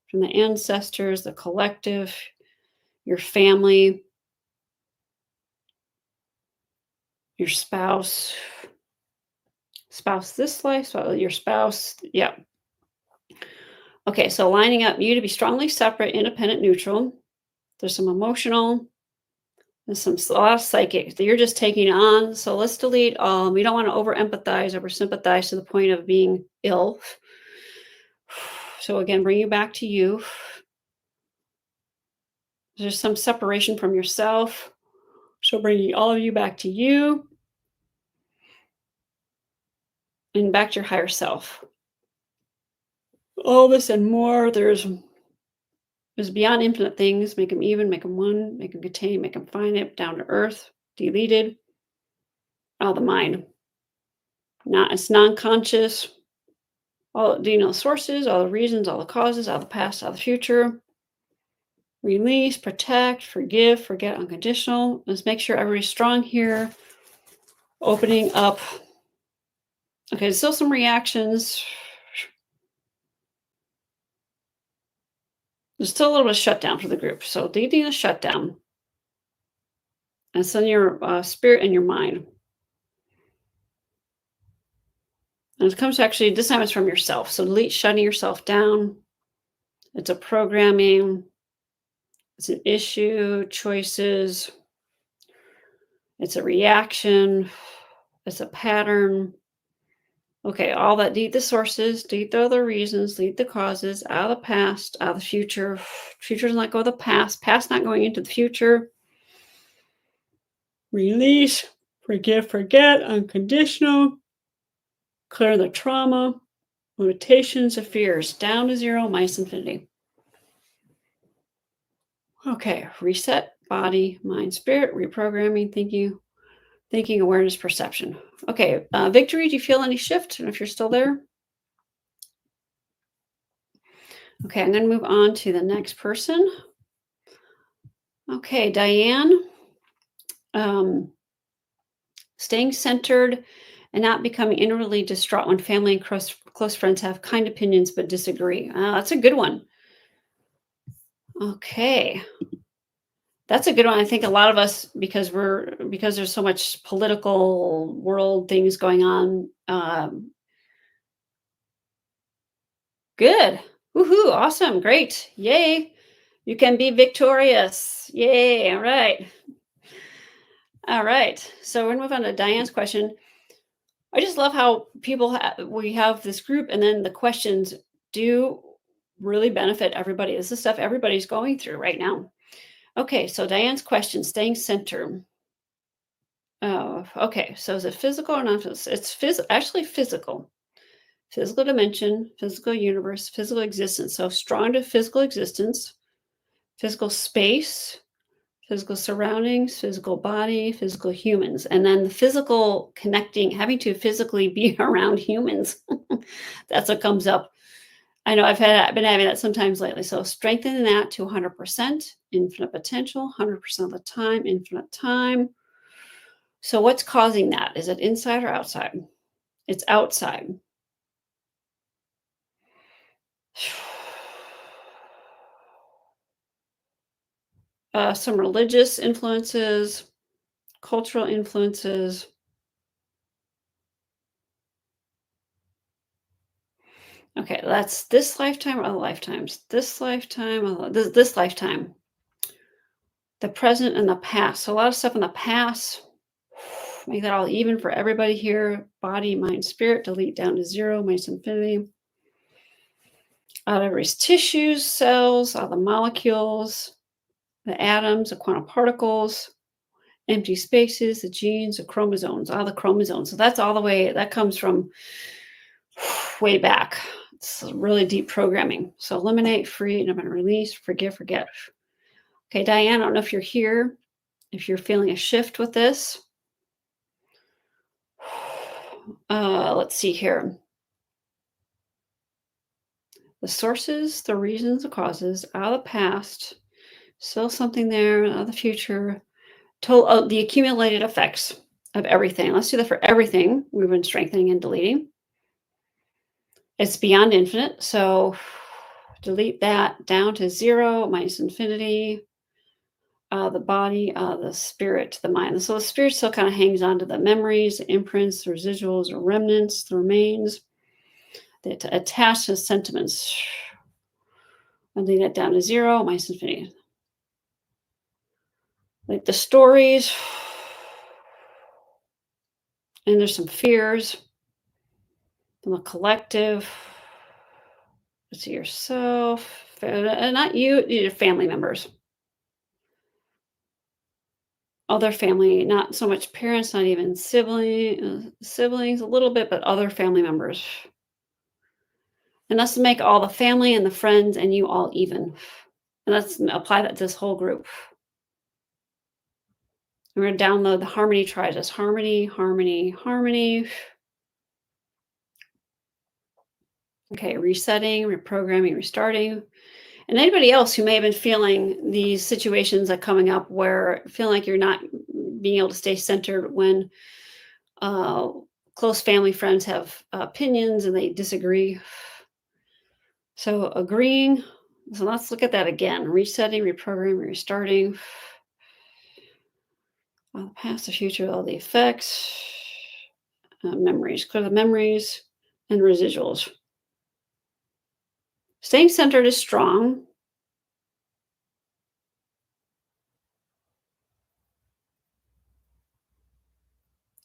from the ancestors, the collective, your family, your spouse, this life, so your spouse, yeah. Okay, so lining up you to be strongly separate, independent, neutral. There's some emotional, There's a lot of psychic that you're just taking on. So let's delete all. We don't want to over empathize, over sympathize to the point of being ill. So again, bring you back to you. There's some separation from yourself. So bringing all of you back to you and back to your higher self. All this and more. There's beyond infinite things. Make them even, make them one, make them contain, make them finite, down to earth, deleted. Out of the mind. It's non-conscious. All sources, all the reasons, all the causes, all the past, all the future. Release, protect, forgive, forget, unconditional. Let's make sure everybody's strong here. Opening up. Okay, there's still some reactions. There's still a little bit of shutdown for the group. So deleting the shutdown. And send your spirit and your mind. And it comes actually, this time it's from yourself. So delete shutting yourself down. It's a programming. It's an issue, choices. It's a reaction. It's a pattern. Okay, all that, delete the sources, delete the other reasons, delete the causes, out of the past, out of the future. Future does not go with the past. Past not going into the future. Release, forgive, forget, unconditional. Clear the trauma, limitations of fears, down to zero, minus infinity. Okay, reset, body, mind, spirit, reprogramming, thinking, awareness, perception. Okay, Victory, do you feel any shift? And if you're still there? Okay, I'm going to move on to the next person. Okay, Diane. Staying centered and not becoming inwardly distraught when family and close friends have kind opinions but disagree. That's a good one. Okay. That's a good one. I think a lot of us, because there's so much political world things going on. Good. Woohoo. Awesome. Great. Yay. You can be victorious. Yay. All right. All right. So we're going to move on to Diane's question. I just love how we have this group, and then the questions do really benefit everybody. This is stuff everybody's going through right now. Okay, so Diane's question, staying centered. Oh, okay. So is it physical or non-physical? It's actually physical. Physical dimension, physical universe, physical existence. So strong to physical existence, physical space, physical surroundings, physical body, physical humans. And then the physical connecting, having to physically be around humans. That's what comes up. I know I've been having that sometimes lately. So strengthening that to 100%, infinite potential, 100% of the time, infinite time. So what's causing that? Is it inside or outside? It's outside. Some religious influences, cultural influences. Okay, that's this lifetime or other lifetimes. This lifetime, this lifetime. The present and the past. So a lot of stuff in the past. Make that all even for everybody here. Body, mind, spirit. Delete down to zero, minus infinity. Out of everybody's tissues, cells, all the molecules, the atoms, the quantum particles, empty spaces, the genes, the chromosomes, all the chromosomes. So that's all the way, that comes from way back. It's really deep programming. So eliminate, free, and I'm going to release, forgive, forget. Okay, Diane, I don't know if you're here, if you're feeling a shift with this. Let's see here. The sources, the reasons, the causes, out of the past, still something there, out of the future, the accumulated effects of everything. Let's do that for everything we've been strengthening and deleting. It's beyond infinite, so delete that down to zero, minus infinity. The body, the spirit, the mind. So the spirit still kind of hangs on to the memories, the imprints, the residuals, or remnants, the remains, the attached to sentiments. I'll leave that down to zero, minus infinity. like the stories, and there's some fears from the collective. Let's see, yourself, not you, your family members, other family, not so much parents, not even siblings a little bit, but other family members. And let's make all the family and the friends and you all even. And let's apply that to this whole group. We're going to download the harmony tribe as harmony, harmony, harmony. Okay, resetting, reprogramming, restarting. And anybody else who may have been feeling these situations that coming up where feeling like you're not being able to stay centered when close family friends have opinions and they disagree. So agreeing. So let's look at that again. Resetting, reprogramming, restarting. The past, the future, all the effects, memories, clear the memories, and residuals. Staying centered is strong.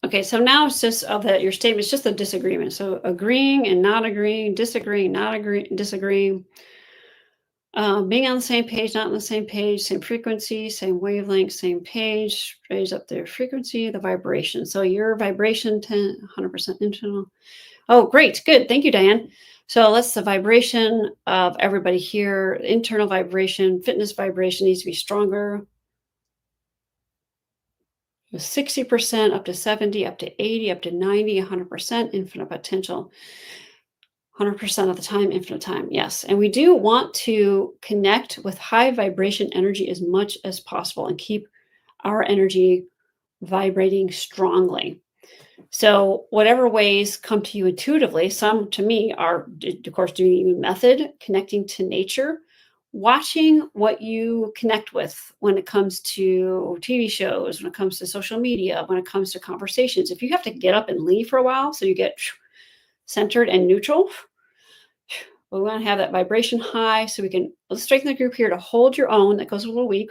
Okay, so now it's just that your statement is just a disagreement. So agreeing and not agreeing, disagreeing, not agreeing, disagreeing. Being on the same page, not on the same page, same frequency, same wavelength, same page, raise up their frequency, the vibration. So your vibration, 100% internal. Oh, great. Good. Thank you, Diane. So that's the vibration of everybody here. Internal vibration, fitness vibration needs to be stronger. 60%, up to 70, up to 80, up to 90, 100% infinite potential. 100% of the time, infinite time. Yes. And we do want to connect with high vibration energy as much as possible and keep our energy vibrating strongly. So whatever ways come to you intuitively, some to me are, of course, doing the Yuen Method, connecting to nature, watching what you connect with when it comes to TV shows, when it comes to social media, when it comes to conversations. If you have to get up and leave for a while so you get centered and neutral, we want to have that vibration high so we can, let's strengthen the group here to hold your own. That goes a little weak.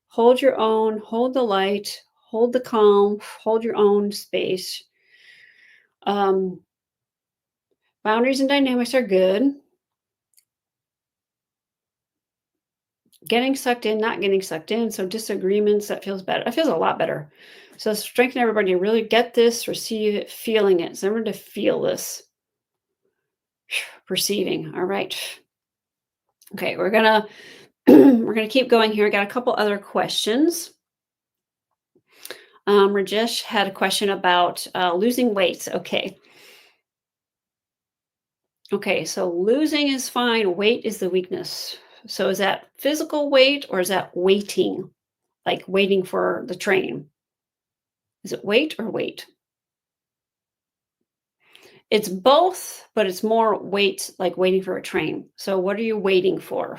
Hold your own, hold the light, hold the calm, hold your own space. Boundaries and dynamics are good. Getting sucked in, not getting sucked in. So disagreements, that feels better. It feels a lot better. So strengthen everybody to really get this, receive it, feeling it. So remember to feel this. Perceiving. All right. Okay, we're gonna keep going here. I got a couple other questions. Rajesh had a question about losing weight. Okay. Okay, so losing is fine. Weight is the weakness. So is that physical weight or is that waiting? Like waiting for the train? Is it weight or weight? It's both, but it's more wait, like waiting for a train. So what are you waiting for?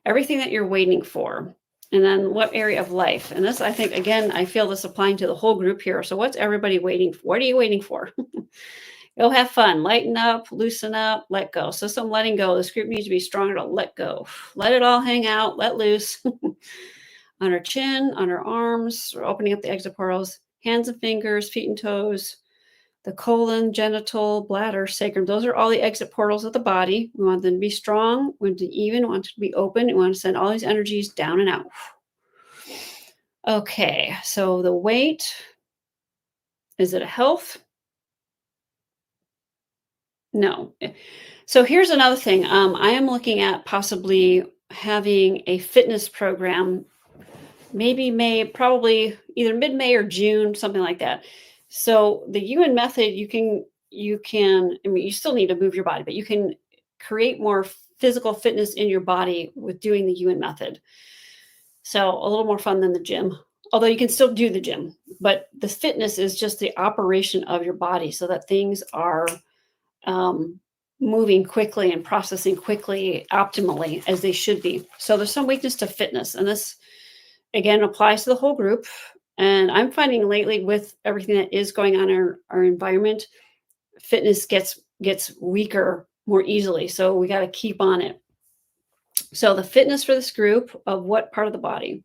Everything that you're waiting for. And then what area of life? And this, I think, again, I feel this applying to the whole group here. So what's everybody waiting for? What are you waiting for? Go have fun, lighten up, loosen up, let go. So some letting go. This group needs to be stronger to let go. Let it all hang out, let loose. On her chin, on her arms, we're opening up the exit portals, hands and fingers, feet and toes, the colon, genital, bladder, sacrum. Those are all the exit portals of the body. We want them to be strong. We want to even, we want to be open. We want to send all these energies down and out. Okay, so the weight, is it a health? No. So here's another thing. I am looking at possibly having a fitness program, maybe May, probably either mid-May or June, something like that. So the Yuen Method, you can, I mean, you still need to move your body, but you can create more physical fitness in your body with doing the Yuen Method. So a little more fun than the gym, although you can still do the gym, but the fitness is just the operation of your body so that things are moving quickly and processing quickly, optimally as they should be. So there's some weakness to fitness. And this, again, applies to the whole group. And I'm finding lately with everything that is going on in our environment, fitness gets weaker more easily. So we got to keep on it. So the fitness for this group of what part of the body?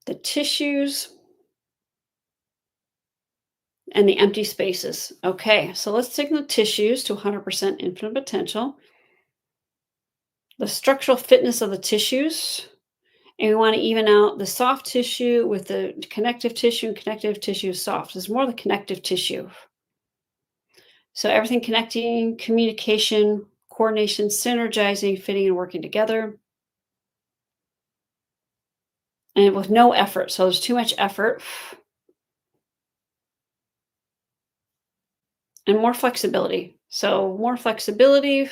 the tissues, and the empty spaces. Okay, so let's take the tissues to 100% infinite potential. The structural fitness of the tissues. And we want to even out the soft tissue with the connective tissue, and connective tissue is soft. It's more the connective tissue. So everything connecting, communication, coordination, synergizing, fitting, and working together. And with no effort. So there's too much effort. And more flexibility. So more flexibility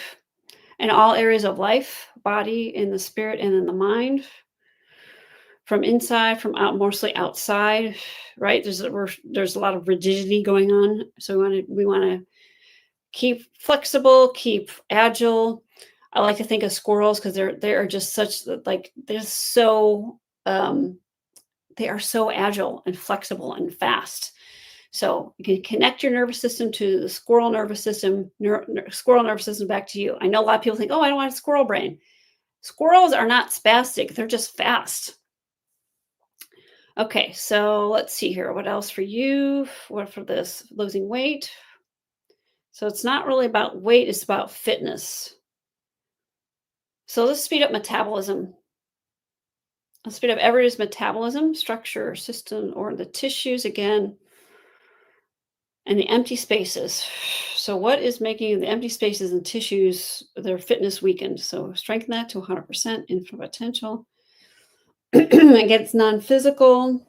in all areas of life, body, in the spirit, and in the mind. From inside, from out, mostly outside, right? There's a lot of rigidity going on. So we want to keep flexible, keep agile. I like to think of squirrels because they are just such like they are so agile and flexible and fast. So you can connect your nervous system to the squirrel nervous system, squirrel nervous system back to you. I know a lot of people think, oh, I don't want a squirrel brain. Squirrels are not spastic; they're just fast. Okay, so let's see here. What else for you? What for this? Losing weight. So it's not really about weight, it's about fitness. So let's speed up metabolism. Let's speed up everybody's metabolism, structure, system, or the tissues again, and the empty spaces. So what is making the empty spaces and tissues, their fitness weakened? So strengthen that to 100% infinite potential. Again, it's non-physical.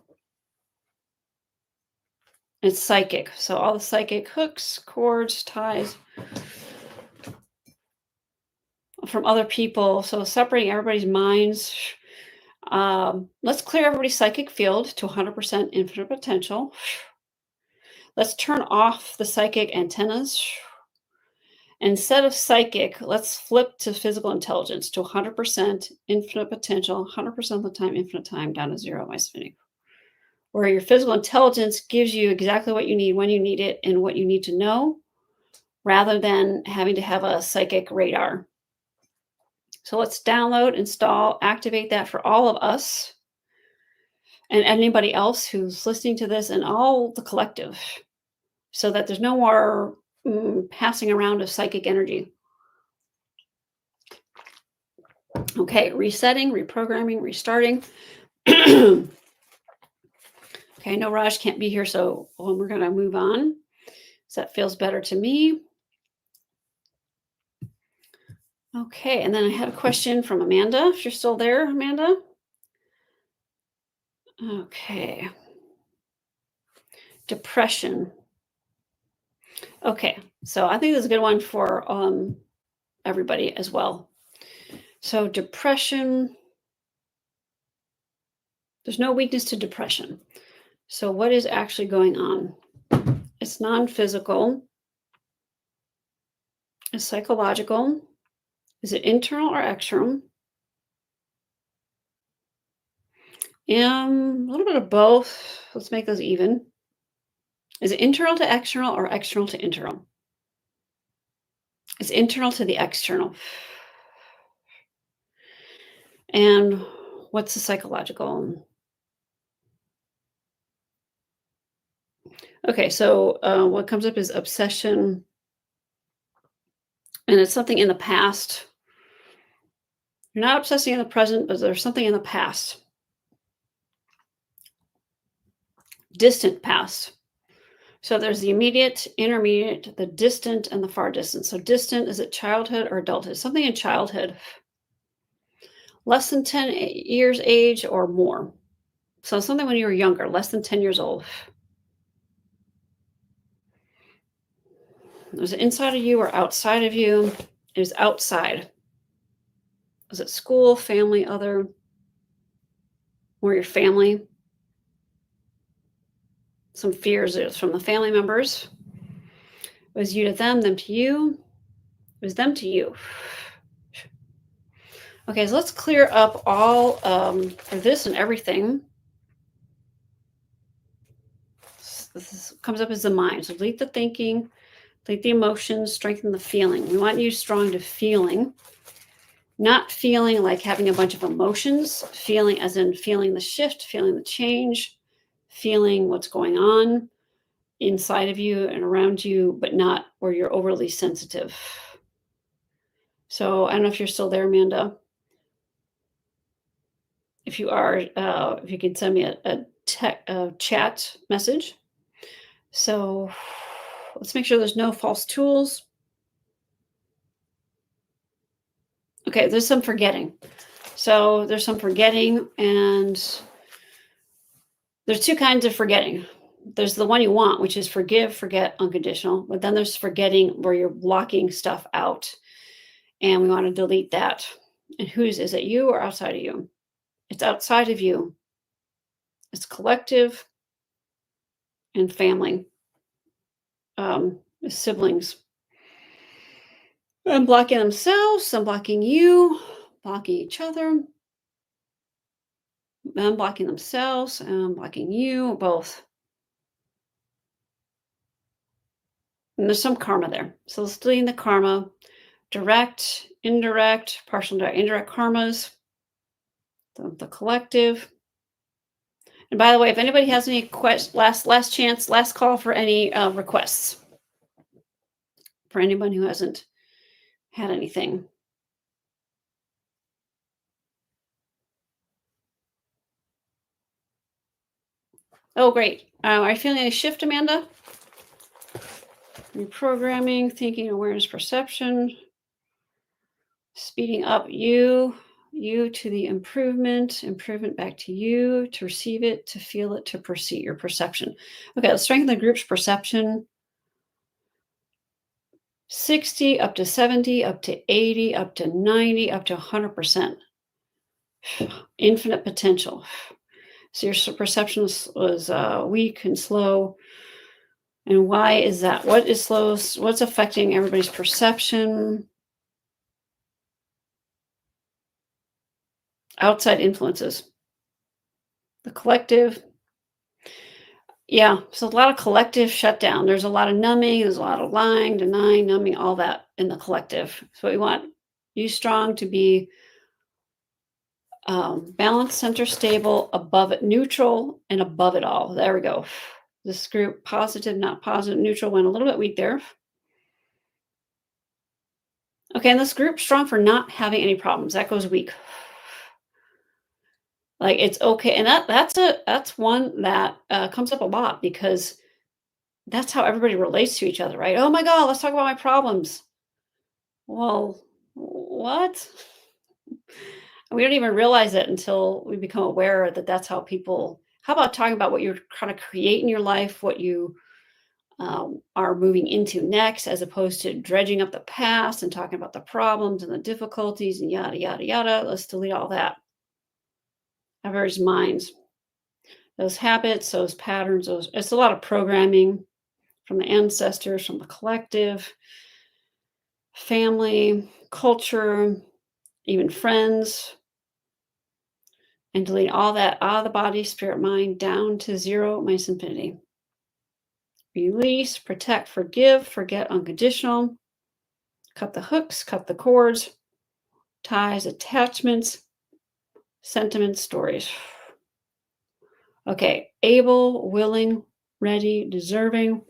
It's psychic. So all the psychic hooks, cords, ties from other people. So separating everybody's minds. Let's clear everybody's psychic field to 100% infinite potential. Let's turn off the psychic antennas. Instead of psychic, let's flip to physical intelligence to 100% infinite potential, 100% of the time, infinite time, down to zero, my spinning. Where your physical intelligence gives you exactly what you need, when you need it, and what you need to know, rather than having to have a psychic radar. So let's download, install, activate that for all of us and anybody else who's listening to this and all the collective, so that there's no more passing around of psychic energy. Okay, resetting, reprogramming, restarting. Okay, I know Raj can't be here, so we're going to move on. So that feels better to me. Okay, and then I had a question from Amanda. If you're still there, Amanda. Okay. Depression. Okay, so I think this is a good one for everybody as well. So depression, there's no weakness to depression. So what is actually going on? It's non-physical. It's psychological. Is it internal or external? A little bit of both. Let's make those even. Is it internal to external or external to internal? It's internal to the external. And what's the psychological? Okay, so what comes up is obsession. And it's something in the past. You're not obsessing in the present, but there's something in the past. Distant past. So there's the immediate, intermediate, the distant, and the far distant. So distant, is it childhood or adulthood? Something in childhood. Less than 10 years age or more. So something when you were younger, less than 10 years old. Was it inside of you or outside of you? It was outside. Was it school, family, other, or your family? Some fears from the family members. It was you to them to you. It was them to you. Okay, so let's clear up all for this and everything. This comes up as the mind. So delete the thinking, delete the emotions, strengthen the feeling. We want you strong to feeling. not feeling like having a bunch of emotions, feeling as in feeling the shift, feeling the change, feeling what's going on inside of you and around you, but not where you're overly sensitive. So I don't know if you're still there, Amanda. If you are, if you can send me a chat message. So let's make sure there's no false tools. Okay, there's some forgetting. So there's some forgetting, and there's two kinds of forgetting. There's the one you want, which is forgive, forget, unconditional. But then there's forgetting where you're blocking stuff out, and we want to delete that. And whose is it, you or outside of you? It's outside of you. It's collective and family, siblings. Unblocking themselves, unblocking you, blocking each other, unblocking themselves, unblocking you, both. And there's some karma there. So let's delete the karma, direct, indirect, partial, direct, indirect karmas, the collective. And by the way, if anybody has any last chance, last call for any requests for anyone who hasn't had anything. Oh, great. Are you feeling any shift, Amanda? Reprogramming, thinking, awareness, perception, speeding up you to the improvement back to you, to receive it, to feel it, to perceive your perception. Okay, let's strengthen the group's perception. 60 up to 70, up to 80, up to 90, up to 100%. Infinite potential. So your perception was weak and slow. And why is that? What is slow? What's affecting everybody's perception? Outside influences. The collective. Yeah, so a lot of collective shutdown. There's a lot of numbing. There's a lot of lying, denying, numbing, all that in the collective. So we want you strong to be balanced, center, stable, above it, neutral, and above it all. There we go. This group, positive, not positive, neutral, went a little bit weak there. Okay, and this group, strong for not having any problems. That goes weak. Like, it's okay. And that's one that comes up a lot, because that's how everybody relates to each other, right? Oh my God, let's talk about my problems. Well, what? We don't even realize it until we become aware that that's how people. How about talking about what you're trying to create in your life, what you are moving into next, as opposed to dredging up the past and talking about the problems and the difficulties and yada, yada, yada. Let's delete all that. Everybody's minds, those habits, those patterns, it's a lot of programming from the ancestors, from the collective, family, culture, even friends, and delete all that out of the body, spirit, mind, down to zero, minus infinity. Release, protect, forgive, forget, unconditional. Cut the hooks, cut the cords, ties, attachments, sentiments, stories. Okay, able, willing, ready, deserving,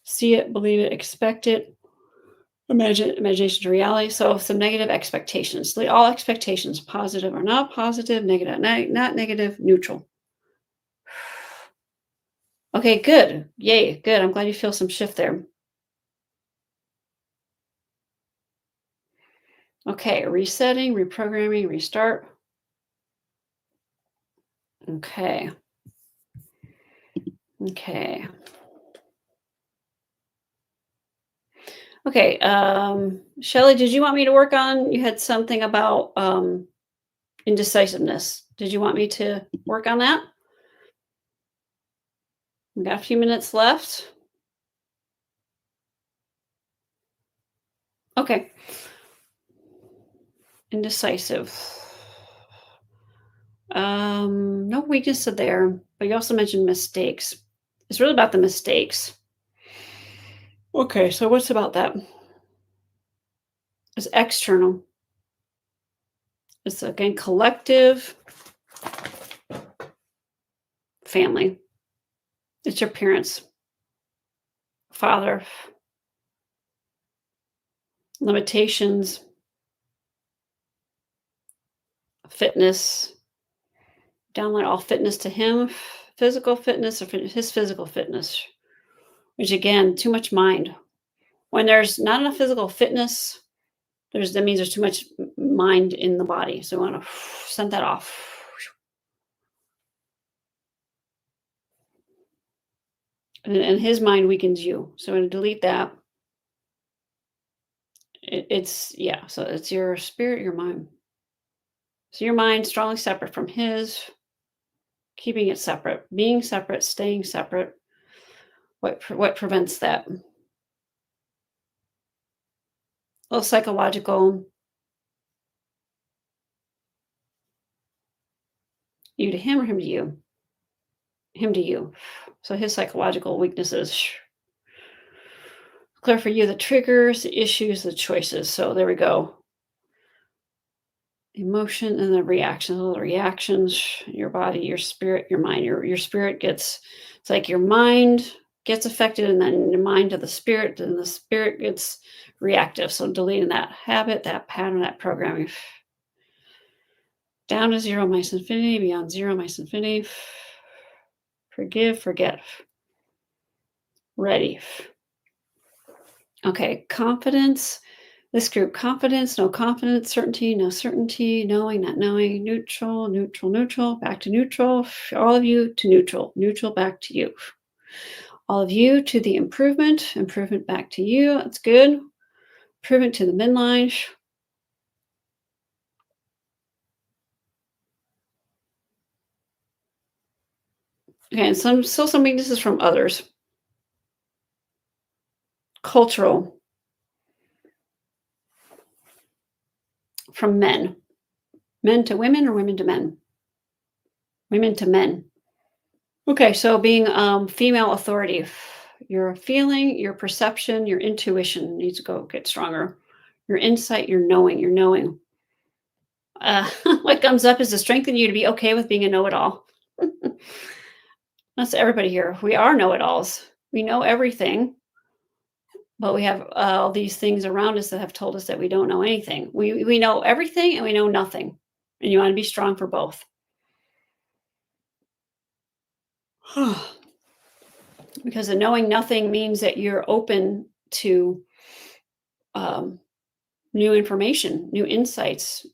see it, believe it, expect it, imagination to reality. So some negative expectations. Delete all expectations, positive or not positive, negative, not negative, neutral. Okay, good. Yay, good. I'm glad you feel some shift there. Okay, resetting, reprogramming, restart. Okay. Okay. Okay, Shelley, did you want me to work on, you had something about indecisiveness. Did you want me to work on that? We got a few minutes left. Okay. Indecisive. No weakness there, but you also mentioned mistakes. It's really about the mistakes. Okay, so what's about that? It's external. It's again collective family. It's your parents, father, limitations, fitness, download all fitness to him, physical fitness or his physical fitness, which again, too much mind. When there's not enough physical fitness, that means there's too much mind in the body. So we want to send that off. And his mind weakens you. So I'm going to delete that. So it's your spirit, your mind. So your mind strongly separate from his, keeping it separate, being separate, staying separate. What prevents that? A little psychological. You to him or him to you? Him to you. So his psychological weaknesses. Clear for you the triggers, the issues, the choices. So there we go. Emotion and the reactions, all the reactions, your body, your spirit, your mind. Your spirit gets, it's like your mind gets affected and then the mind of the spirit, and the spirit gets reactive. So deleting that habit, that pattern, that programming. Down to zero, minus infinity, beyond zero, minus infinity. Forgive, forget. Ready. Okay, confidence. This group, confidence, no confidence, certainty, no certainty, knowing, not knowing, neutral, neutral, neutral, back to neutral, all of you to neutral, neutral back to you. All of you to the improvement, improvement back to you, that's good. Improvement to the midline. Okay, and some weaknesses from others. Cultural. From men. Men to women or women to men? Women to men. Okay, so being female authority, your feeling, your perception, your intuition needs to go get stronger. Your insight, your knowing. What comes up is to strengthen you to be okay with being a know-it-all. That's everybody here. We are know-it-alls. We know everything, but we have all these things around us that have told us that we don't know anything. We know everything and we know nothing, and you want to be strong for both. Because the knowing nothing means that you're open to new information, new insights,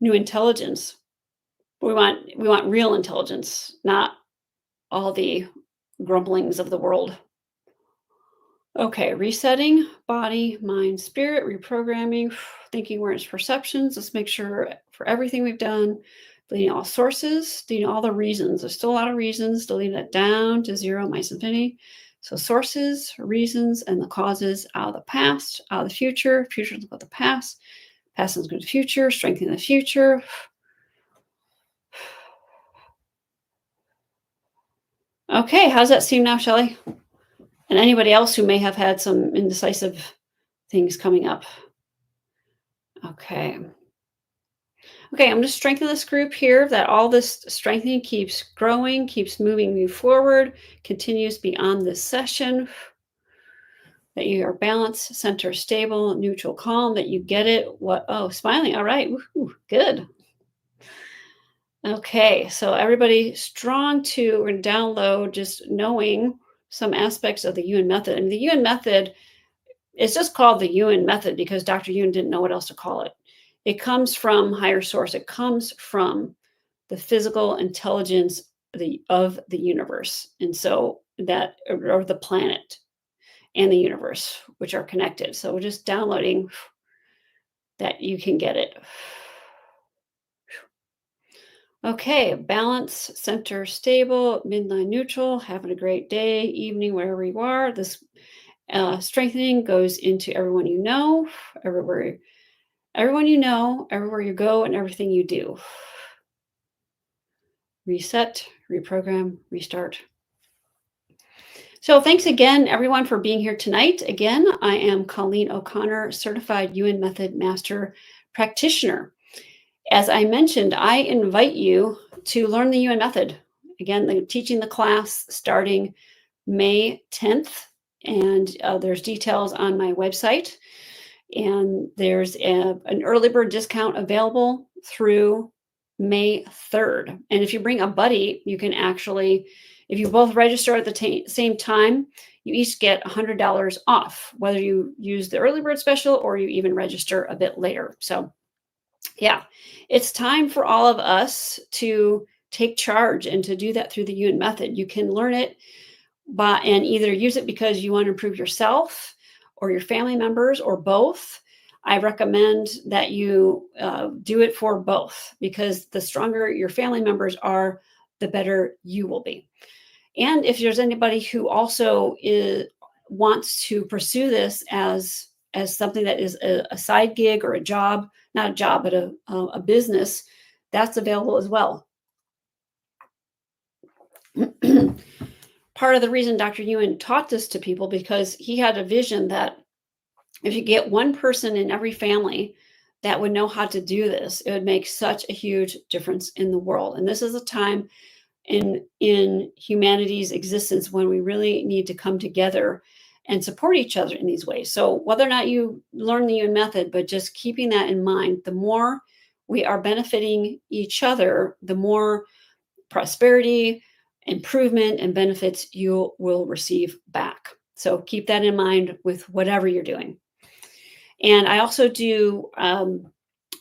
new intelligence. We want real intelligence, not all the grumblings of the world. Okay, resetting body, mind, spirit, reprogramming, thinking words, perceptions. Let's make sure for everything we've done, deleting all sources, deleting all the reasons. There's still a lot of reasons, deleting it down to zero, minus infinity. So sources, reasons, and the causes out of the past, out of the future. Future is about the past. Past is good to future, strengthening the future. Okay, how's that seem now, Shelley? And anybody else who may have had some indecisive things coming up. Okay. Okay, I'm just strengthening this group here, that all this strengthening keeps growing, keeps moving you forward, continues beyond this session, that you are balanced, center, stable, neutral, calm, that you get it. Smiling. All right. Woo-hoo, good. Okay, so everybody strong to, we're going to download just knowing some aspects of the Yuen Method. And the Yuen Method, it's just called the Yuen Method because Dr. Yuen didn't know what else to call it. It comes from higher source. It comes from the physical intelligence of the universe. And so that, or the planet and the universe, which are connected. So we're just downloading that you can get it. Okay, balance, center, stable, midline, neutral, having a great day, evening, wherever you are. This strengthening goes into everyone you know, everywhere you go, and everything you do. Reset, reprogram, restart. So thanks again, everyone, for being here tonight. Again, I am Colleen O'Connor, Certified Yuen Method Master Practitioner. As I mentioned, I invite you to learn the Yuen Method. Again, teaching the class starting May 10th, and there's details on my website. And there's an early bird discount available through May 3rd. And if you bring a buddy, you can actually, if you both register at the same time, you each get $100 off, whether you use the early bird special or you even register a bit later. So yeah, it's time for all of us to take charge and to do that through the Yuen Method. You can learn it and either use it because you want to improve yourself or your family members or both. I recommend that you do it for both, because the stronger your family members are, the better you will be. And if there's anybody who also wants to pursue this as something that is a side gig or a job, not a job, but a business, that's available as well. Part of the reason Dr. Yuen taught this to people, because he had a vision that if you get one person in every family that would know how to do this, it would make such a huge difference in the world. And this is a time in humanity's existence when we really need to come together and support each other in these ways. So whether or not you learn the Yuen Method, but just keeping that in mind, the more we are benefiting each other, the more prosperity, improvement, and benefits you will receive back. So keep that in mind with whatever you're doing. And I also do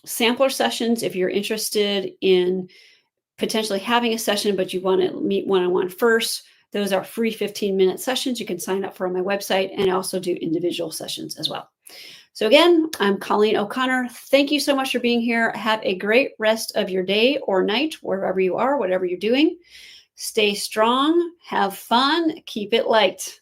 sampler sessions if you're interested in potentially having a session, but you want to meet one-on-one first. Those are free 15-minute sessions. You can sign up for on my website, and I also do individual sessions as well. So again, I'm Colleen O'Connor. Thank you so much for being here. Have a great rest of your day or night, wherever you are, whatever you're doing. Stay strong, have fun, keep it light.